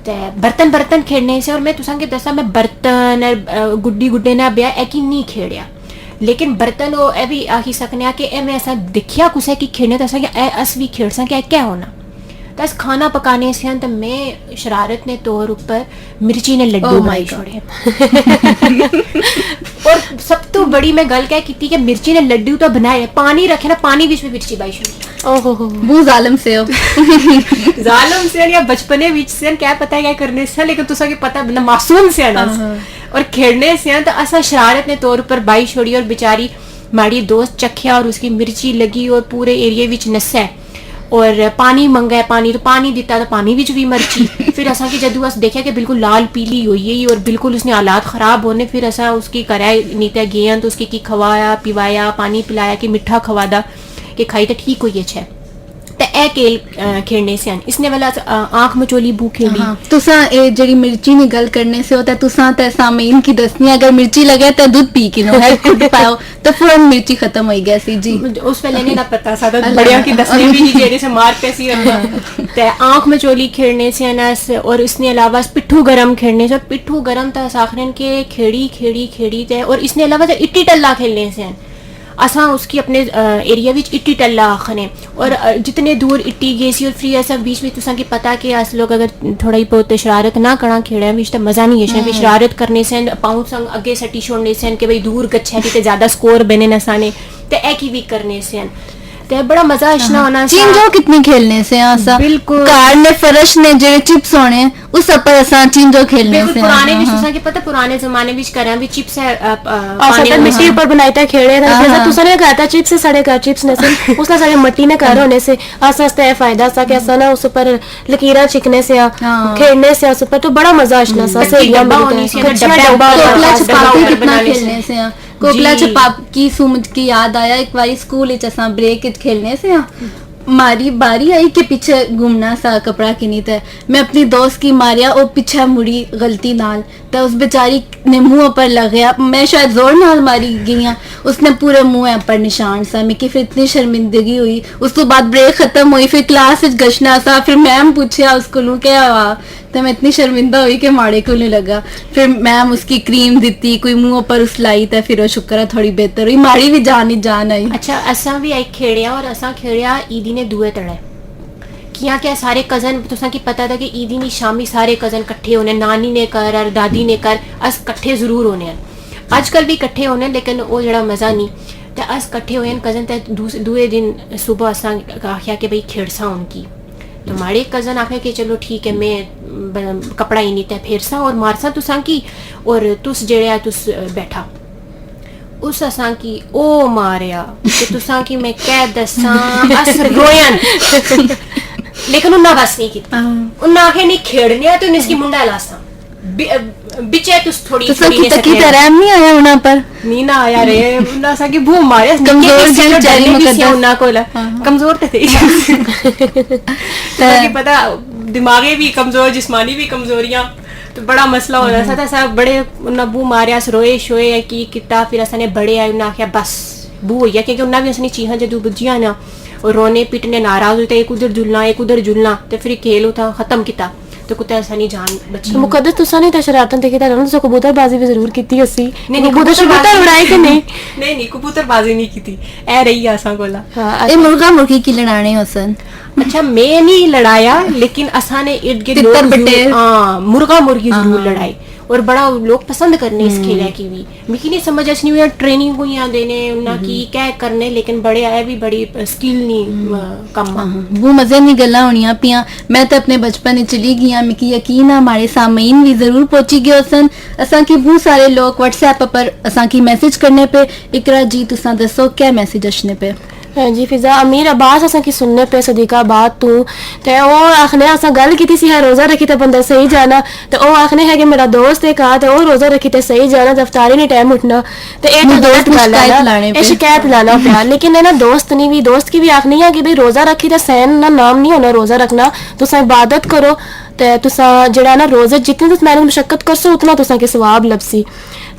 ते बर्तन खेलने से और मैं तुसा के दसा मैं बर्तन गुड्डी गुड्डे ना ब्याह एक ही नहीं खेड़िया लेकिन बर्तन वो ए भी आखी सकने कि ए मैं ऐसा दिखिया कुछ कि खेलने तो ऐसा अस भी खेल सके क्या होना तो अस खाना पकाने से तो मैं शरारत ने तौर ऊपर मिर्ची ने लड्डू बनाए छोड़े और सब तो बड़ी मैं गल क्या की कि मिर्ची ने लड्डू तो बनाए पानी रखे ना पानी बीच में मिर्ची बाई छोड़ी ओहो वो जालिम से हो जालिम से या बचपने बीच से क्या पता है क्या करने से लेकिन तुसा के पता मतलब मासूम से ना और खेलने से तो असा शरारत ने तौर पर बाई छोड़ी और बेचारी माड़ी दोस्त चखिया और उसकी मिर्ची लगी और पूरे एरिया विच नस्सा और पानी मंगा पानी तो पानी दिता तो पानी विच भी मर्ची फिर असा कि जदू अस देखा कि बिल्कुल लाल पीली हुई है और बिल्कुल उसने हालात खराब होने फिर असा उसकी कराया नीता गए तो उसकी की खवाया पिवाया पानी पिलाया कि मिठा खवादा कि खाई तो ठीक हुई है ते ए खेल खेलने से इसने वाला आंख मचोली बू खेली तुसा ए जड़ी मिर्ची नी गल करने से होता तुसा ते सामीन की दसनी अगर मिर्ची लगे तो दूध पी के नो है खुद पाओ तो फौरन मिर्ची खत्म हो गई सी जी उस वेले नहीं ना पता सा बड़िया की दसने भी नहीं जेरे से मार पैसी ते आंख मचोली खेलने से नस और इसने अलावा पिट्ठू गरम खेलने से पिट्ठू गरम था साखरन के खेड़ी खेड़ी खेड़ी ते और इसने अलावा इट्टी टल्ला खेलने से असा उसकी अपने एरिया विच इट्टी टल्ला आखने और जितने दूर इट्टी गई सी और फ्री ऐसा बीच में तुसा की पता कि अस लोग अगर थोड़ा ही बहुत शरारत ना करा खेड़ा विच तो मजा नहीं है भी शरारत करने से पाँव संग अगे सटी छोड़ने से कि भाई दूर गच्छे ते ज्यादा स्कोर बने न साने ते एक ही भी करने से ते बड़ा मजा अशना होना चीन जो कितनी खेलने से आसा बिल्कुल। कार ने फरश ने जेड़े चिप्स होने उस पर असा चीन जो खेलने बिल्कुल से पुराने विच तुसा की पता पुराने जमाने विच करा भी चिप्स है और सदा मिट्टी ऊपर बनाई था खेड़े था जैसे तुसा ने कहा था चिप्स से साढ़े का चिप्स ने से उसला साढ़े मट्टी ने कर होने से आस्ता आस्ता है फायदा सा कि ऐसा ना उस ऊपर लकीरा छिकने से खेलने से उस ऊपर तो बड़ा मजा आशना सा सहेलियां मिलकर कोकला छपाकी कितना बनाने खेलने से कोकला छपाक की सुमझ की याद आया एक बारी स्कूल इच असा ब्रेक इच खेलने से मारी बारी आई के पीछे घूमना सा कपड़ा किनी थे मैं अपनी दोस्त की मारिया और पीछे मुड़ी गलती नाल तो उस बेचारी ने मुंह पर लग गया मैं शायद जोर नाल मारी गई उसने पूरे मुंह पर निशान सा मिकी फिर इतनी शर्मिंदगी हुई उस तो बाद ब्रेक खत्म हुई फिर क्लास विच गशना सा फिर मैम पूछया उसको क्या हुआ तो मैं इतनी शर्मिंदा हुई कि माड़े को नहीं लगा फिर मैम उसकी क्रीम दी कोई मुंह पर उसलाई तो फिर वो शुक्र है थोड़ी बेहतर हुई माड़ी भी जान आई। अच्छा असा भी आई खेड़िया और असा खेड़िया ईदी ने दुए तड़े किया क्या सारे कजन तुसा की पता था कि ईदी नी शामी सारे कजन कट्ठे होने नानी ने कर और दादी ने कर अस कट्ठे जरूर होने आजकल भी कट्ठे होने लेकिन वो जड़ा मजा नहीं ते अस कट्ठे होए कजन ते दुए दिन सुबह असा आख्या कि भाई खेड़सा उनकी तो माड़े कजन आखे कि चलो ठीक है मैं कपड़ा ही नहीं ते फेरसा और मारसा तुसा की और तुस जेड़े तुस बैठा उस असा की ओ मारिया कि तुसा की मैं कह दसा अस रोयन लेकिन उन्ना बस नहीं की उन्ना आखे नहीं खेड़ने तो इसकी मुंडा लासा बिचे तुस थोड़ी तो सब तकी तरह नहीं आया उना पर नी ना आया रे उन्ना सा की भू मारे कमजोर दिल जारी मुकद्दस उन्ना कोला कमजोर थे ताकि पता दिमागी भी कमजोर जिस्मानी भी कमजोरियां तो बड़ा मसला हो रहा था सब बड़े उन्ना बू मारिया रोए शोए की किता फिर असने बड़े आए उन्ना आख्या बस बू हो गया क्योंकि उन्ना भी असनी चीहां जदू बुझिया ना और रोने पिटने नाराज होते एक उधर जुलना तो फिर खेल उठा खत्म किता तो कुत्ते ऐसा नहीं जान बची मुकद्दस तुसा ने तो शरारतां देखी था तो कबूतरबाजी भी जरूर कीती हसी नहीं कबूतर उड़ाए कि नहीं नहीं कबूतरबाजी नहीं की थी ए रही आसा कोला हाँ ए मुर्गा मुर्गी की लड़ाने हसन अच्छा मैं नहीं लड़ाया लेकिन असा ने इर्द गिर्द तितर लोग बटेर। जरूर- हाँ मुर्गा मुर्गी जरूर लड़ाई और बड़ा लोग पसंद करने इस खेल की भी मिकी नहीं समझ अस नहीं ट्रेनिंग हुई देने उन्ना की क्या करने लेकिन बड़े आए भी बड़ी स्किल नहीं कम वो मजे नहीं गल्ला होनिया पिया मैं तो अपने बचपन में चली गई मिकी यकीन है हमारे सामईन भी जरूर पहुंची गए सन असा की बहुत सारे लोग व्हाट्सएप पर असा की मैसेज करने पे इकरा जी तुसा दसो क्या मैसेज अशने पे हाँ जी फिजा अमीर अब्बास असा की सुनने पे सदीका बात तू ते ओ आखने असा गल की थी रोजा रखी ते बंदा सही जाना ते ओ आखने है कि मेरा दोस्त है कहा ते ओ रोजा रखी ते सही जाना दफ्तारी नहीं टाइम उठना ते ए तो दोस्त गलत गल शिकायत है लाने ना पे। ए शिकायत लाना पे लेकिन है ना दोस्त नहीं भी दोस्त की भी आखनी है कि भाई रोजा रखी ते सहन ना नाम नहीं होना रोजा रखना तुसा इबादत करो ते तुसा जेड़ा ना रोजे जितनी तुस मेहनत मुशक्कत करसो उतना तुसा के सवाब लभसी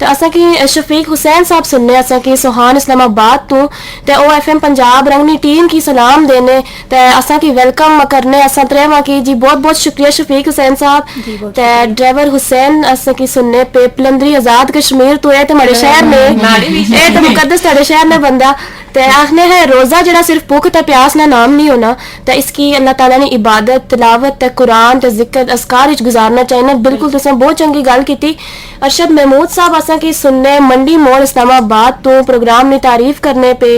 ते असा की शफीक हुसैन साहब सुनने असा की सुहान इस्लामाबाद तो ते ओ एफएम पंजाब रंगनी टीम की सलाम देने ते असा की वेलकम करने असा त्रेवा की जी बहुत बहुत शुक्रिया शफीक हुसैन साहब ते ड्राइवर हुसैन असा की सुनने पे पलंदरी आजाद कश्मीर तो है तुम्हारे शहर में ए तो मुकद्दस तुम्हारे शहर में बंदा ते आखने है रोजा जड़ा सिर्फ भूख ते प्यास ना नाम नहीं होना ते इसकी अल्लाह ताला ने इबादत तिलावत ते कुरान ते जिक्र अस्कार विच गुजारना चाहिए बिल्कुल तुसें बहुत चंगी गल कीती अरशद महमूद साहब असा की सुनने मंडी मोड़ इस्लामाबाद तो प्रोग्राम ने तारीफ करने पे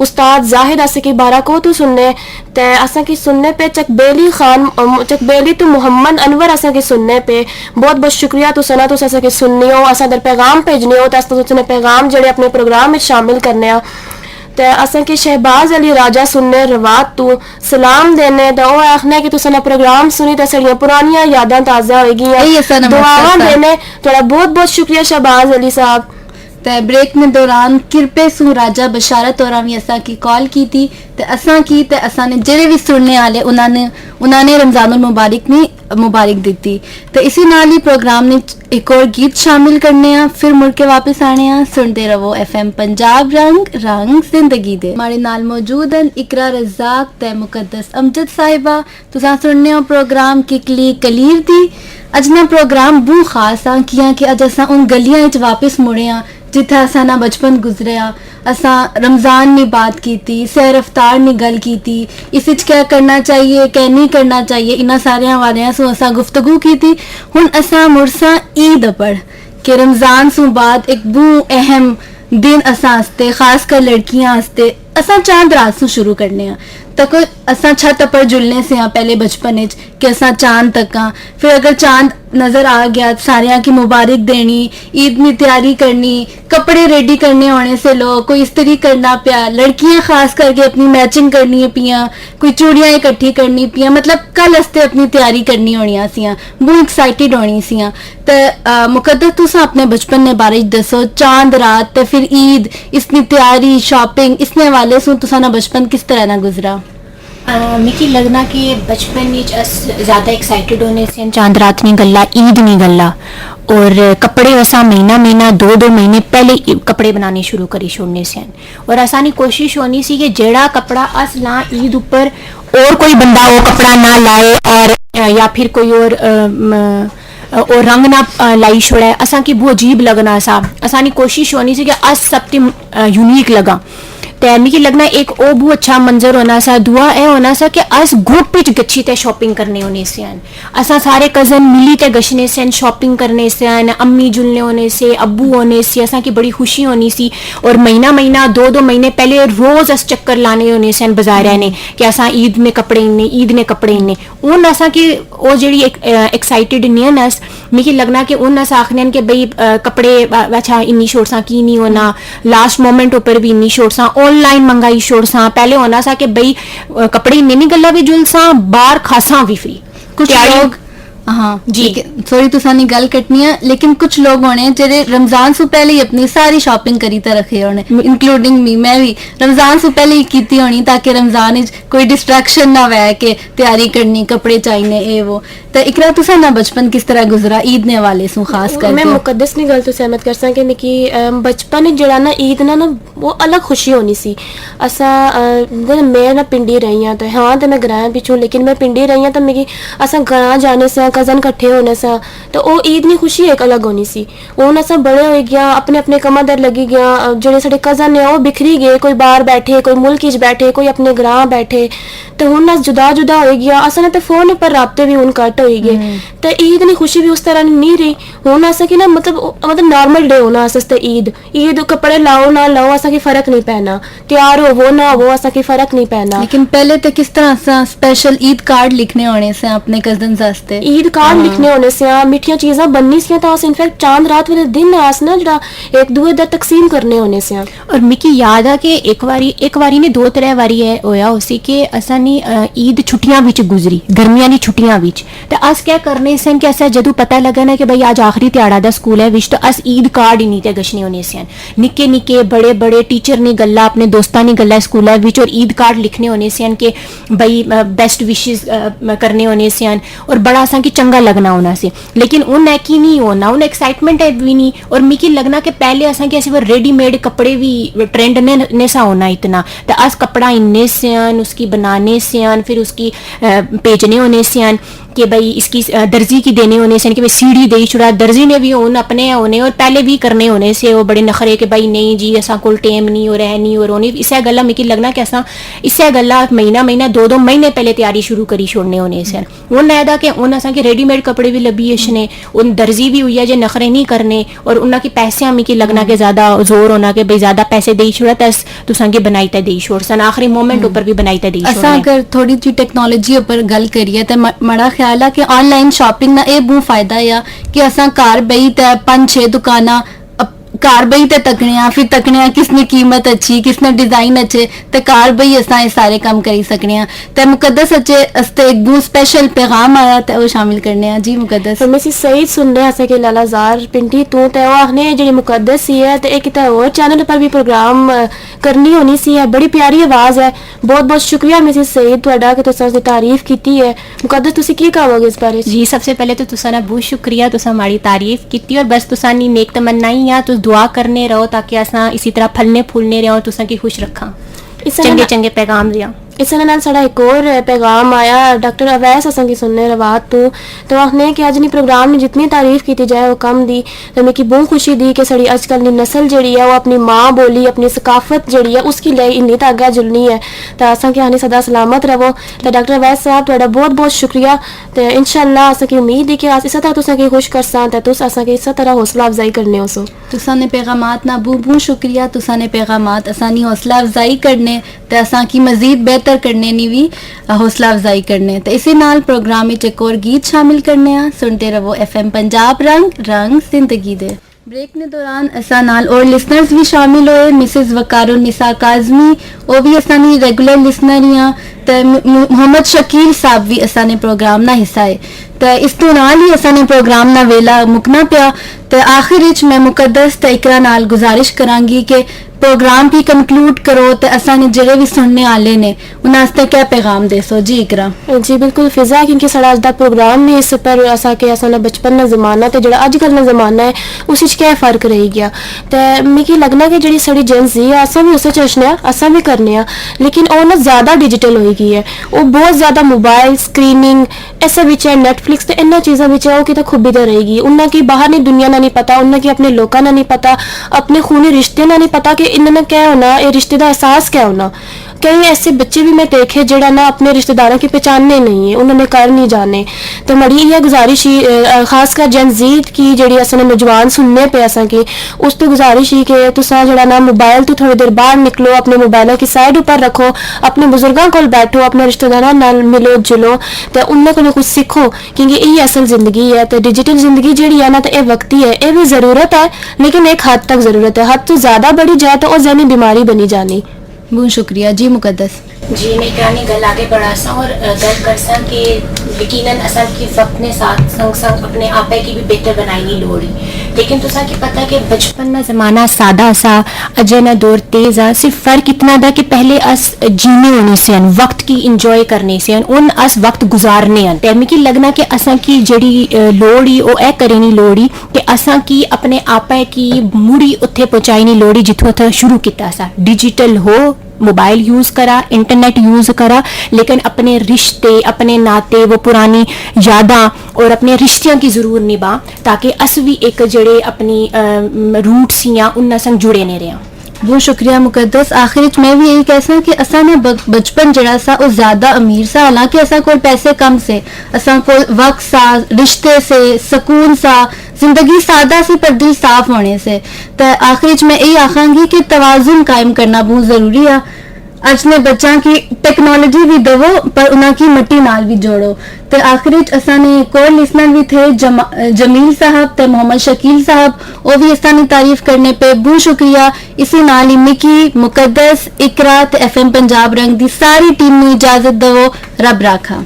उस्ताद जाहिद असा की बारा को तो सुनने ते असा की सुनने पे चकबेली तो मोहम्मद अनवर असा की सुनने पे बहुत बहुत शुक्रिया तो सना तो असा की सुननी हो असा दर पैगाम भेजने हो तो तुसने पैगाम जेड़े अपने प्रोग्राम में शामिल करने आ ते असा की शहबाज अली राजा सुनने रवात तू सलाम देने ते ओ आखने कि तुसने प्रोग्राम सुनी ते सड़ियां पुरानियां यादां ताजा होएगी यही असा नमस्कार दुआवां सा। देने थोड़ा बहुत बहुत शुक्रिया शहबाज अली साहब ते ब्रेक ने दौरान किरपे सू राजा बशारत और भी असा की कॉल की थी ते असा ने जेड़े भी सुनने वाले उन्होंने रमजानुल मुबारक ने मुबारक दी तो इसी नाल ही प्रोग्राम ने एक और गीत शामिल करने आ फिर मुड़ के वापस आने आ सुनते रहो एफएम पंजाब रंग रंग जिंदगी दे हमारे नाल मौजूद हैं इकरा रज़ाक ते मुकद्दस अमजद साहिबा तुसा सुनने हो प्रोग्राम किकली कलीर दी अज ना प्रोग्राम बू खास आ किया कि अज असा उन गलियां विच वापस मुड़े आ जिथे असाना बचपन गुजरिया, असा रमज़ान नी बात कीती, सैर अफ्तार नी गल कीती, इस विच क्या करना चाहिए क्या नहीं करना चाहिए, इन्हां सारे हवालियां सो असा गुफ्तगू कीती। हुण असा मुड़सा ईद पर कि रमज़ान सु बाद एक बहुत अहम दिन असा आस्ते, खासकर लड़कियां आस्ते असा चांद रात सु शुरू करने आ। तक असा छत पर जुलने से आ पहले बचपन विच कि असा चांद तक, फिर अगर चांद नजर आ गया सारियां की मुबारक देनी, ईद में तैयारी करनी, कपड़े रेडी करने होने से लोग कोई इस्त्री करना पिया, लड़कियां खास करके अपनी मैचिंग करनी है पिया, कोई चूड़ियां इकट्ठी करनी पिया, मतलब कल हस्ते अपनी तैयारी करनी होनी सियां, बहुत एक्साइटेड होनी सियां। तो मुकद्दस तुसा अपने बचपन के बारे च दसो, चांद रात ते फिर ईद, इसकी तैयारी शॉपिंग इसने हवाले से तुसा ना बचपन किस तरह ना गुजरा? मिकी लगना कि बचपन विच अस ज़्यादा एक्साइटेड होने से चांद रात नहीं गल्ला, ईद नहीं गल्ला, और कपड़े असा महीना महीना 2-2 महीने पहले कपड़े बनाने शुरू करी छोड़ने से, और असानी कोशिश होनी सी कि जेड़ा कपड़ा अस ला ईद ऊपर और कोई बंदा वो कपड़ा ना लाए, और या फिर कोई और रंग ना लाई छोड़े, असा की बहुत अजीब लगना सा। असानी कोशिश होनी सी कि अस सब ते यूनिक लगा। ते मिगी लगना एक ओ बहुत अच्छा मंजर होना सा। दुआ ए होना सा कि अस ग्रुप विच गच्छी ते शॉपिंग करने होने से, असा सारे कजन मिली ते गशने से शॉपिंग करने से, अम्मी जुलने होने से, अब्बू होने से, असा की बड़ी खुशी होनी सी। और महीना महीना 2-2 महीने पहले रोज अस चक्कर लाने होने से बाजार ने कि असा ईद में कपड़े इन्ने, ईद ने कपड़े इन्ने। उन असा की ओ जेड़ी एक्साइटेड नहीं है अस, मिगी लगना कि उन अस आखने कि भाई कपड़े अच्छा इन्नी छोड़सा की नहीं होना, लास्ट मोमेंट ऊपर भी इन्नी छोड़सा, ऑनलाइन मंगाई छोड़सा। पहले होना सा कि भाई कपड़े इन्ने नहीं गल्ला भी जुलसा, बाहर खासा भी फ्री। कुछ लोग हाँ जी सॉरी तुसानी गल कटनी है, लेकिन कुछ लोग होने जेरे रमजान से पहले ही अपनी सारी शॉपिंग करी तो रखे होने, इंक्लूडिंग मी, मैं भी रमजान से पहले ही कीती होनी ताकि रमजान विच कोई डिस्ट्रैक्शन ना वै के तैयारी करनी, कपड़े चाहिए ए वो। तो इकरा तुसा ना बचपन किस तरह गुजरा ईद ने हवाले सु खास करके? मैं मुकद्दस नी गल तो सहमत कर सा कि मिकी बचपन जेड़ा ना ईद ना वो अलग खुशी होनी सी। असा मैं ना पिंडी रही हां, तो हाँ तो मैं ग्रां पिछू, लेकिन मैं पिंडी रही हां तो मिगी असा ग्रां जाने से कजन कट्ठे होने से तो वो ईद नी खुशी एक अलग होनी सी। हुन असा बड़े हो गया, अपने अपने कमा दर लगी गया, जेड़े साडे कजन ने वो बिखरी गए, कोई बाहर बैठे, कोई मुल्क च बैठे, कोई अपने ग्रां बैठे, तो हुन अस जुदा जुदा हो गया। असा ने तो फोन पर राब्ते भी हुन कट हो गए, तो ईद नी खुशी भी उस तरह नहीं रही। हुन असा की ना मतलब नॉर्मल डे होना असते ईद कपड़े लाओ ना लाओ असा की फर्क नहीं पैना, तैयार हो वो ना वो असा की फर्क नहीं पैना। लेकिन पहले तो किस तरह सा स्पेशल ईद कार्ड लिखने होने से अपने कजन वास्ते, ईद कार्ड लिखने होने से, मिठियां चीज़ां बननी सी, तो इनफैक्ट चांद रात वाले दिन अस ना जरा एक दूए दा तकसीम करने होने से। और मिकी याद है कि एक वारी ने 2-3 वारी है होया उसी कि असा नी ईद छुट्टियां विच गुजरी, गर्मियां दी छुट्टियां विच, ते अस क्या करने से कि असा जदों पता लगा ना कि भाई आज आखिरी ध्याड़ा दा स्कूल है विच, तो अस ईद कार्ड ही नहीं ते गशने होने से, निक्के निक्के बड़े बड़े टीचर ने गल्ला अपने दोस्तां ने गल्ला स्कूल विच, और ईद कार्ड लिखने होने से कि भाई बेस्ट विशेस करने होने से, और बड़ा असा की चंगा लगना होना से। लेकिन उन है कि नहीं होना, उन एक्साइटमेंट है भी नहीं। और मिकी लगना कि पहले असा कि वो रेडीमेड कपड़े भी ट्रेंड ने सा होना इतना, तो अस कपड़ा इन्ने से उसकी बनाने से, फिर उसकी भेजने होने से कि भाई इसकी दर्जी की देने होने से, कि भाई सीढ़ी दे छुड़ा, दर्जी ने भी उन अपने होने और पहले भी करने होने से वो बड़े नखरे कि भाई नहीं जी असा कोल टेम नहीं हो रहा नहीं, और होनी इसे गल्ला मिकी लगना कि असा इसे गल्ला महीना महीना 2-2 महीने पहले तैयारी शुरू करी छोड़ने होने से। उन ऐदा कि उन असा के रेडीमेड कपड़े भी लभी इसने, उन दर्जी भी हुई है जे नखरे नहीं करने, और उन्ना की पैसे मिकी लगना कि ज्यादा जोर होना कि भाई ज्यादा पैसे दे छुड़ा तस तुसा के बनाई ते दे छोड़ सन, आखिरी मोमेंट ऊपर भी बनाई ते दे छोड़। असा अगर थोड़ी जी टेक्नोलॉजी ऊपर गल करिए तो मड़ा ख्याल है कि ऑनलाइन शॉपिंग ना ये बहुत फायदा है कि असा घर बही ते 5-6 दुकाना घर बही ते तकने, फिर तकने किसने कीमत अच्छी, किसने डिजाइन अच्छे, ते घर बही असा ये सारे काम करी सकने। ते मुकद्दस अच्छे अस्ते एक बहुत स्पेशल पैगाम आया ते वो शामिल करने। जी मुकद्दस तो मैं सही सुन रहे हैं कि लालाजार पिंडी तू तो आखने जी मुकद्दस सी है, तो एक और चैनल पर भी प्रोग्राम करनी होनी सी है, बड़ी प्यारी आवाज़ है। बहुत बहुत शुक्रिया मिसिस सईद तुहाडा कि तुसां उसकी तारीफ की है। मुकद्दस तुसी की कहोगे इस बारे? जी सबसे पहले तो तुसा ना बहुत शुक्रिया, तुसा हमारी तारीफ की, और बस तुसा नी नेक तमन्ना ही आ, तो दुआ करने रहो ताकि असा इसी तरह फलने फूलने रहो, तुसा की खुश रखा, चंगे चंगे पैगाम दिया। इस नाल साढ़ा एक और पैगाम आया डॉक्टर अवैस असां की सुनने रवात तो आखने कि अज नी प्रोग्राम ने जितनी तारीफ की जाए वो कम दी तो मिगी बहुत खुशी दी कि साड़ी अजकल दी नस्ल जेड़ी है वो अपनी माँ बोली अपनी सकाफत जेड़ी है उसकी लिए इन्नी तो अग्गे जुलनी है तो असां की आनी सदा सलामत रवो तो डॉक्टर अवैस साहब तुहाडा बहुत बहुत शुक्रिया तो इंशाअल्लाह असां की उम्मीद है कि अस इस तरह तुसां की खुश करसां ते तुस असां की इस तरह हौसला अफजाई करने हो सो तुसा ने पैगामात ना बू शुक्रिया तुसा ने पैगामात असानी हौसला अफजाई करने ते असां की मजीद बेहतर करने नी भी हौसला अफजाई करने ते इसी नाल प्रोग्राम विच एक और गीत शामिल करने आ सुनते रहो FM पंजाब रंग जिंदगी दे ब्रेक ने दौरान असा नाल और लिसनर्स भी शामिल होए मिसेस वकारुल निसा काजमी वो भी असानी रेगुलर लिसनर ही ते मोहम्मद शकील साहब भी असाने प्रोग्राम ना हिस्सा है ते इस तो नाल ही असाने प्रोग्राम ना वेला मुकना पिया ते आखिर विच मैं मुकद्दस ते इकरा नाल गुजारिश करांगी कि प्रोग्राम भी कंक्लूड करो ते असाने जेड़े भी सुनने आले ने उन्हां वास्ते क्या पैगाम देसो जी इकरा जी बिल्कुल फिजा क्योंकि साढ़ा अज दा प्रोग्राम भी इस पर असा के असा बचपन का जमाना ते जेड़ा अजकल का जमाना है उस क्या फर्क रही गया ते मिगी लगना कि जेड़ी साड़ी जेंजी है असा भी उस चशने असा भी करने लेकिन वो ना ज्यादा डिजिटल हो गई है वो बहुत ज्यादा मोबाइल स्क्रीनिंग ऐसा बिच है नेटफ्लिक्स ते इन्ना चीज़ां बिच है वो किते खुबी ते रहेगी उन्ना की बाहर नी दुनिया ना नहीं पता उन्ना की अपने लोगों ना नहीं पता अपने खूनी रिश्ते ना नहीं पता कि इन्होंने क्या होना ये रिश्ते का एहसास क्या होना कई ऐसे बच्चे भी मैं देखे जड़ा ना अपने रिश्तेदारों की पहचानने नहीं है उन्होंने कर नहीं जाने तो मड़ी यह गुजारिश ही खासकर जनजीत की जड़ी अस नौजवान सुनने पे असा की उस तो गुजारिश ही कि तुसा जड़ा ना मोबाइल तो थोड़ी देर बाहर निकलो अपने मोबाइलों की साइड ऊपर रखो अपने बुजुर्गों को बैठो अपने रिश्तेदारों नाल मिलो जुलो तो उन्होंने को कुछ सीखो क्योंकि यही असल जिंदगी है तो डिजिटल जिंदगी जी है ना तो यह वक्ती है यह भी जरूरत है लेकिन एक हद तक जरूरत है हद तो ज्यादा बढ़ी जाए तो वह जहनी बीमारी बनी जानी बहुत शुक्रिया जी मुकद्दस जी मैं करानी गल आगे बढ़ा सा और गल कर सा कि यकीनन असल की वक्त ने साथ संग संग अपने आपे की भी बेहतर बनाई नहीं लोड़ी लेकिन तुसा की पता कि बचपन में जमाना सादा सा अजय ना दौर तेज आ सिर्फ फर्क इतना था कि पहले अस जीने होने से वक्त की इंजॉय करने से उन अस वक्त गुजारने ते मिगी लगना कि असा की जड़ी लोड़ी ओ ए करे नहीं लोड़ी कि असा की अपने आपे की मुड़ी उत्थे पहुंचाई नहीं लोड़ी जिथों उत्थे शुरू किया सा डिजिटल हो मोबाइल यूज करा इंटरनेट यूज करा लेकिन अपने रिश्ते अपने नाते वो पुरानी यादां और अपने रिश्तियों की जरूर निभा ताकि अस भी एक जड़े अपनी रूट्स या उन संग जुड़े ने रहे बहुत शुक्रिया मुकद्दस आखिर मैं भी यही कह सा कि असा ने बचपन जड़ा सा वो ज्यादा अमीर सा हालांकि असा को पैसे कम से असा को वक्त सा रिश्ते से सुकून सा जिंदगी सादा सी पर दिल साफ होने से तो आखिर मैं यही आखांगी कि तवाजुन कायम करना बहुत जरूरी है अज ने बच्चा की टेक्नोलॉजी भी दवो पर उन्हें की मट्टी नाल भी जोड़ो तो आखिर असा ने एक और लिसनर भी थे जमील साहब ते मोहम्मद शकील साहब वो भी असानी तारीफ करने पे बहुत शुक्रिया इसी नाल ही मिकी मुकद्दस इकरा ते FM पंजाब रंग दी सारी टीम ने इजाजत दवो रब राखा।